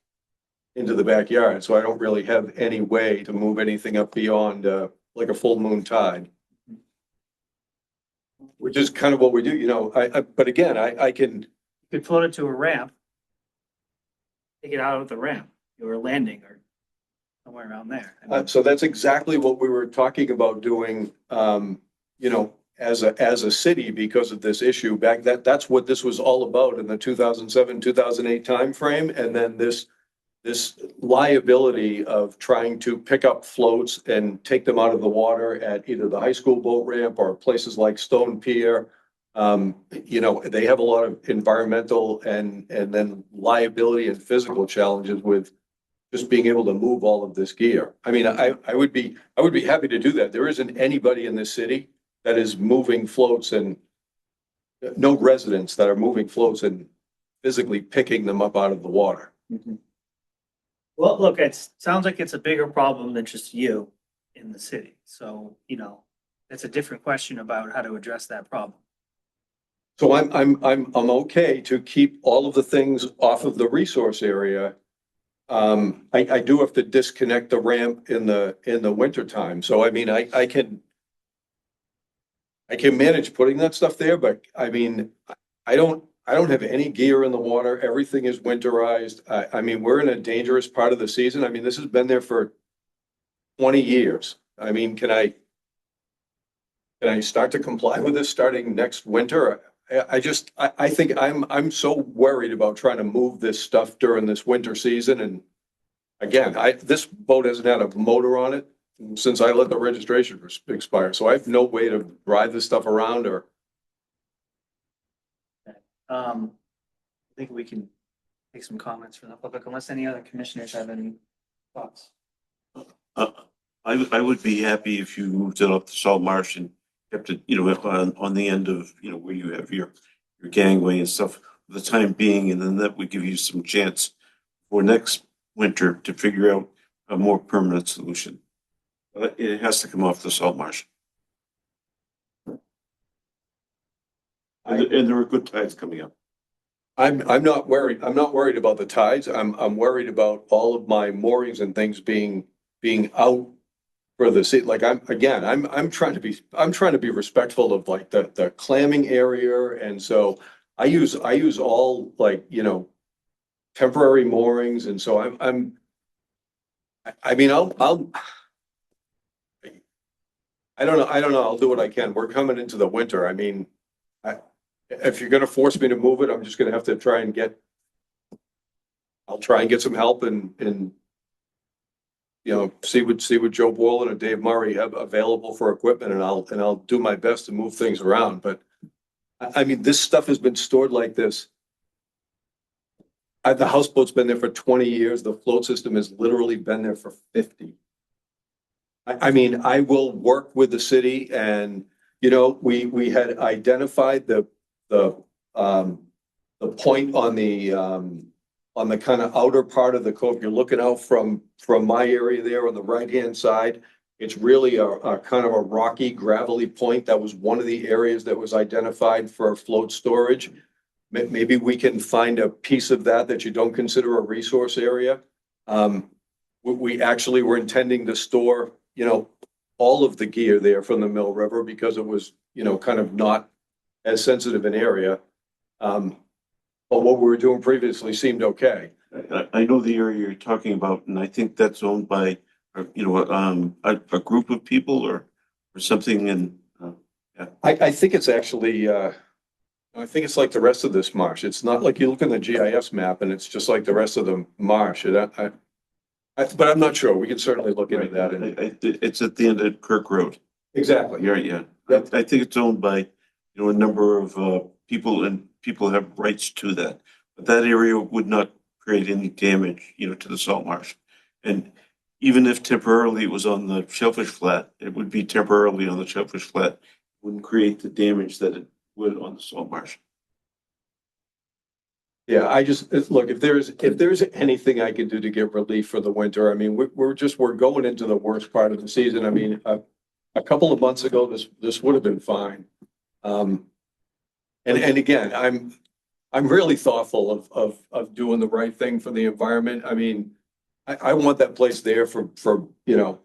So I don't really have any way to move anything up beyond like a full moon tide. Which is kind of what we do, but again, I can. You could float it to a ramp. Take it out of the ramp or a landing or somewhere around there. So that's exactly what we were talking about doing, as a city because of this issue back, that's what this was all about in the 2007, 2008 timeframe. And then this liability of trying to pick up floats and take them out of the water at either the high school boat ramp or places like Stone Pier. You know, they have a lot of environmental and then liability and physical challenges with just being able to move all of this gear. I mean, I would be happy to do that. There isn't anybody in this city that is moving floats, and no residents that are moving floats and physically picking them up out of the water. Well, look, sounds like it's a bigger problem than just you in the city. So, you know, it's a different question about how to address that problem. So I'm okay to keep all of the things off of the resource area. I do have to disconnect the ramp in the winter time. So I mean, I can manage putting that stuff there, but I mean, I don't have any gear in the water. Everything is winterized. I mean, we're in a dangerous part of the season. I mean, this has been there for 20 years. I mean, can I start to comply with this starting next winter? I think I'm so worried about trying to move this stuff during this winter season. And again, this boat hasn't had a motor on it since I let the registration expire. So I have no way to drive this stuff around or. I think we can take some comments from the public unless any other commissioners have any thoughts. I would be happy if you moved it up the Salt Marsh and kept it, you know, on the end of, you know, where you have your gangway and stuff for the time being, and then that would give you some chance for next winter to figure out a more permanent solution. But it has to come off the Salt Marsh. And there are good tides coming up. I'm not worried. I'm not worried about the tides. I'm worried about all of my moorings and things being out for the sea. Like I'm trying to be respectful of like the clamming area. And so I use all, like, you know, temporary moorings. And so I mean, I don't know. I'll do what I can. We're coming into the winter. I mean, if you're gonna force me to move it, I'm just gonna have to I'll try and get some help and you know, see what Joe Boylan and Dave Murray have available for equipment, and I'll do my best to move things around. But I mean, this stuff has been stored like this. The houseboat's been there for 20 years. The float system has literally been there for 50. I mean, I will work with the city, and you know, we had identified the point on the kind of outer part of the cove. You're looking out from my area there on the right-hand side. It's really a kind of a rocky, gravelly point. That was one of the areas that was identified for float storage. Maybe we can find a piece of that you don't consider a resource area. We actually were intending to store, you know, all of the gear there from the Mill River because it was, you know, kind of not as sensitive an area. But what we were doing previously seemed okay. I know the area you're talking about, and I think that's owned by, you know, a group of people or something. And yeah. I think it's actually, I think it's like the rest of this marsh. It's not like you look in the GIS map and it's just like the rest of the marsh. But I'm not sure. We can certainly look into that. It's at the end of Kirk Road. Exactly. Yeah. I think it's owned by, you know, a number of people, and people have rights to that. But that area would not create any damage, you know, to the salt marsh. And even if temporarily it was on the Shellfish Flat, it would be temporarily on the Shellfish Flat. It wouldn't create the damage that it would on the salt marsh. Yeah, look, if there's anything I can do to get relief for the winter, I mean, we're going into the worst part of the season. I mean, a couple of months ago, this would have been fine. And again, I'm really thoughtful of doing the right thing for the environment. I mean, I want that place there for you know,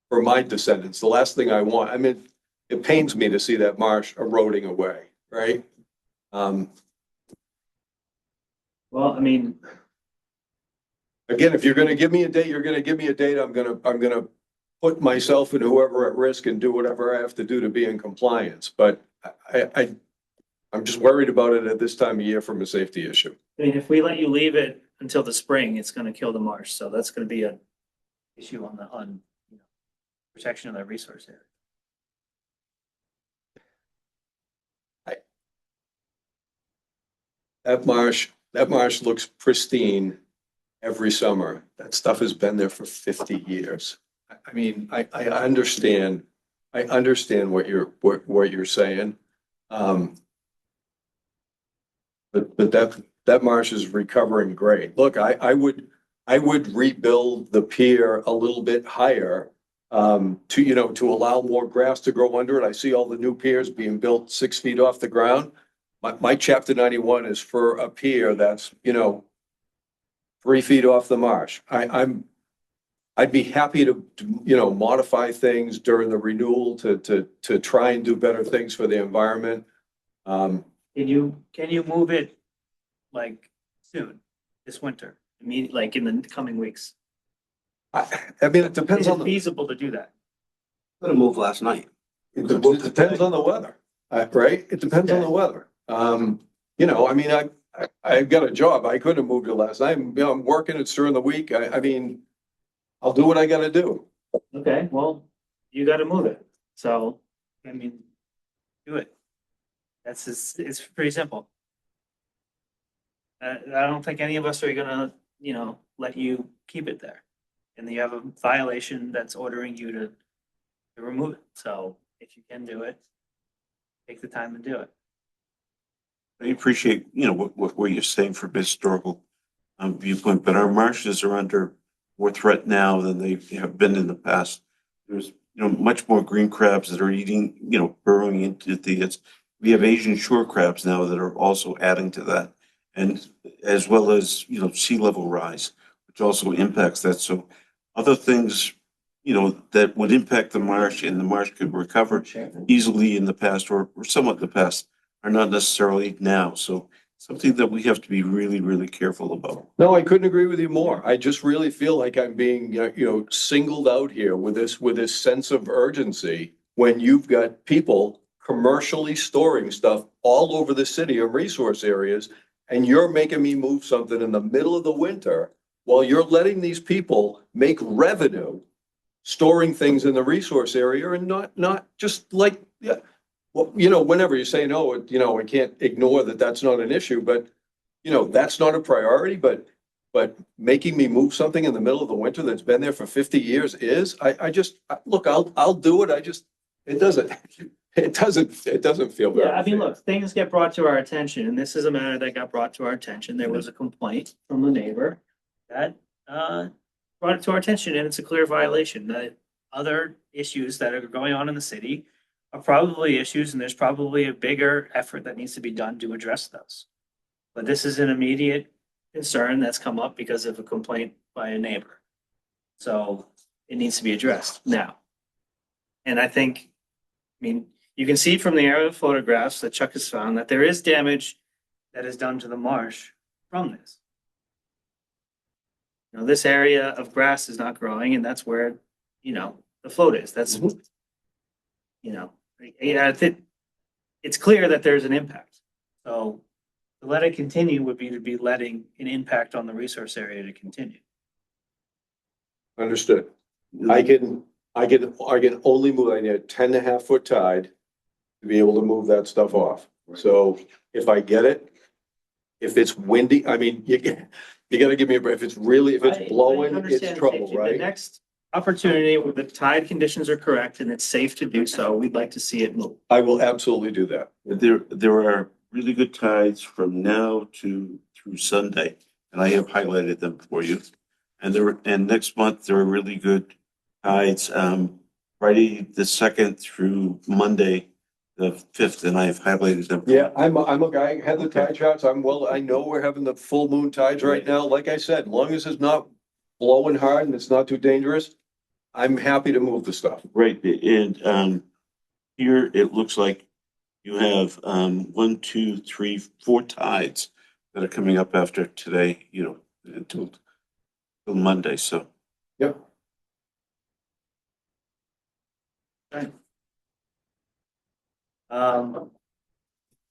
for my descendants. The last thing I want, I mean, it pains me to see that marsh eroding away, right? Well, I mean, again, if you're going to give me a date, you're going to give me a date. I'm going to put myself and whoever at risk and do whatever I have to do to be in compliance, but I'm just worried about it at this time of year from a safety issue. I mean, if we let you leave it until the spring, it's gonna kill the marsh, so that's gonna be an issue on you know, protection of that resource area. That marsh looks pristine every summer. That stuff has been there for 50 years. I mean, I understand what you're saying. But that marsh is recovering great. Look, I would rebuild the pier a little bit higher to allow more grass to grow under it. I see all the new piers being built 6 feet off the ground. My chapter 91 is for a pier that's 3 feet off the marsh. I'd be happy to modify things during the renewal to try and do better things for the environment. Can you move it like soon, this winter, like in the coming weeks? I mean, it depends Is on it feasible to do that? Gonna move last night. It depends on the weather, right? It depends on the weather. I mean, I've got a job. I couldn't have moved it last night. I'm working. It's during the week. I mean, I'll do what I gotta do. Okay, well, you gotta move it. So, I mean, do it. It's pretty simple. I don't think any of us are gonna, let you keep it there. And you have a violation that's ordering you to remove it. So if you can do it, take the time to do it. I appreciate, what you're saying from a historical viewpoint, but our marshes are under more threat now than they have been in the past. There's, much more green crabs that are eating, burrowing into we have Asian shore crabs now that are also adding to that. And as well as, sea level rise, which also impacts that. So other things, that would impact the marsh and the marsh could recover easily in the past or somewhat in the past are not necessarily now. So something that we have to be really, really careful about. No, I couldn't agree with you more. I just really feel like I'm being, singled out here with this sense of urgency when you've got people commercially storing stuff all over the city of resource areas, and you're making me move something in the middle of the winter while you're letting these people make revenue storing things in the resource area and not just like, yeah. Well, whenever you say no, I can't ignore that that's not an issue, but, that's not a priority, but making me move something in the middle of the winter that's been there for 50 years is, look, I'll do it. It doesn't feel very. Yeah, I mean, look, things get brought to our attention, and this is a matter that got brought to our attention. There was a complaint from the neighbor that brought it to our attention, and it's a clear violation. The other issues that are going on in the city are probably issues, and there's probably a bigger effort that needs to be done to address those. But this is an immediate concern that's come up because of a complaint by a neighbor. So it needs to be addressed now. And I think, you can see from the aerial photographs that Chuck has found that there is damage that is done to the marsh from this. This area of grass is not growing, and that's where, the float is. That's, I think it's clear that there's an impact. So to let it continue would be to be letting an impact on the resource area to continue. Understood. I can only move, I need a 10.5-foot tide to be able to move that stuff off. So if I get it, if it's windy, you gotta give me a break. If it's blowing, it's trouble, The right? next opportunity where the tide conditions are correct and it's safe to do so, we'd like to see it move. I will absolutely do that. There are really good tides from now through Sunday, and I have highlighted them for you. And next month there are really good tides. Friday the 2nd through Monday the 5th, and I have highlighted them. Yeah, I'm a guy, had the tide charts. I know we're having the full moon tides right now. Like I said, as long as it's not blowing hard and it's not too dangerous, I'm happy to move the stuff. Right, and here it looks like you have 1, 2, 3, 4 tides that are coming up after today, until Monday. So yep.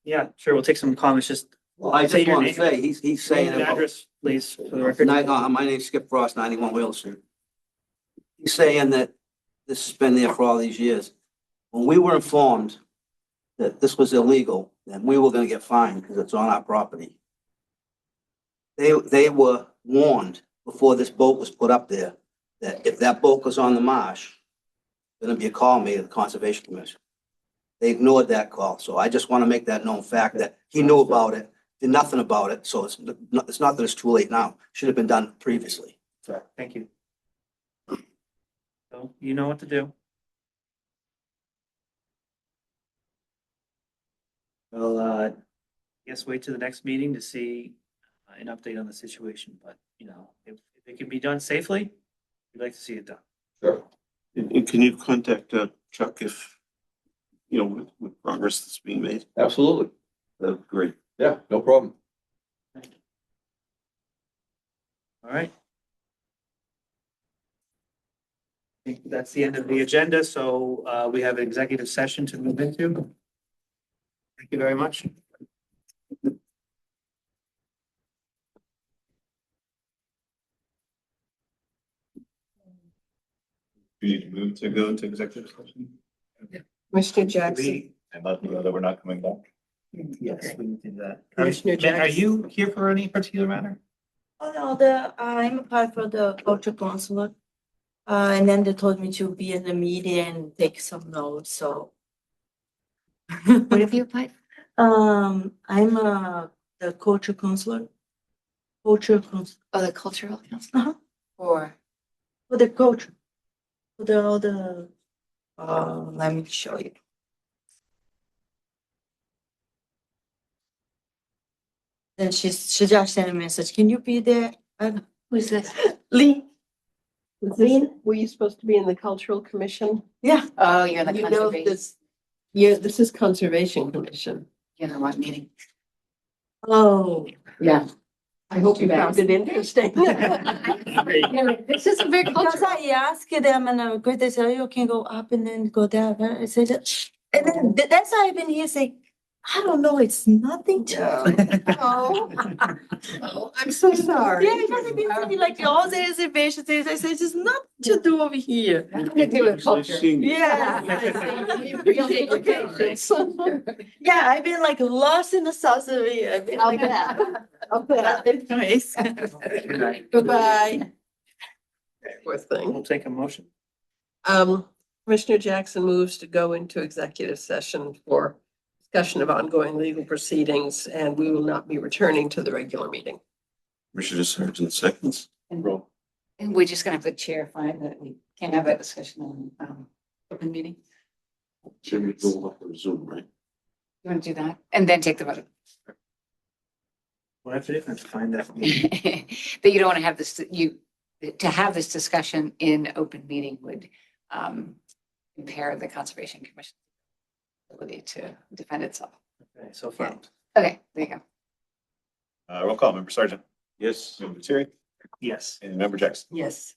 Yeah, sure, we'll take some comments, just. Well, I say just your want to name- say, he's name saying and about, address, please, for the record. my name's Skip Frost, 91 Wheel Street. He's saying that this has been there for all these years. When we were informed that this was illegal, then we were gonna get fined because it's on our property. They were warned before this boat was put up there, that if that boat was on the marsh, there's gonna be a call made to the Conservation Commission. They ignored that call, so I just want to make that known fact that he knew about it, did nothing about it, so it's not that it's too late now. Should have been done previously. Thank you. So you know what to do. Well, guess wait till the next meeting to see an update on the situation, but you know, if it can be done safely, we'd like to see it done. Sure. And can you contact Chuck if, you know, with progress that's being made? Absolutely. That'd be great. Yeah, no problem. All right. I think that's the end of the agenda, so we have an executive session to move into. Thank you very much. We need to move to go into executive session. Commissioner Jackson. And let them know that we're not coming back. Yes, we can do that. Commissioner Are Jackson. you here for any particular matter? Oh, no, I'm a part for the culture counselor. And then they told me to be in the meeting and take some notes, so. What have you applied? I'm the culture counselor. Culture counselor. Oh, the cultural council? Uh-huh. Or, For the culture. For the, all the, let me show you. Then she just sent a message, can you be there? who's this? Lee, Were you supposed to be in the cultural commission? yeah. Oh, you're the You know, conservation, this, yeah, this is conservation commission. you're the wrong meeting. Oh. Yeah. I hope you Too bad. found it interesting. This is a very Because cultural. I asked them and because they said, you can go up and then go down. I said, and then that's why I've been here saying, I don't know, it's nothing to. Oh, I'm so sorry. Yeah, because I've been saying like all the reservations, I said, it's nothing to do over here. Nothing to do with culture. Yeah. We appreciate your patience. Yeah, I've been like lost in the sauce of it. I've been I'll like. bet. I'll bet. Anyways. Good night. Goodbye. Poor thing. We'll take a motion. Commissioner Jackson moves to go into executive session for discussion of ongoing legal proceedings, and we will not be returning to the regular meeting. Commissioner Sargent seconds. And we're just gonna have the chair find that we can't have that discussion on, open meeting. Should we go up or Zoom, right? You wanna do that? And then take the vote. Well, I have to find that. But you don't wanna have this, to have this discussion in open meeting would, impair the Conservation Commission ability to defend itself. Okay, so far. Okay, there you go. Roll call, Member Sergeant. Yes. Member Terry Yes. and Member Jackson. Yes.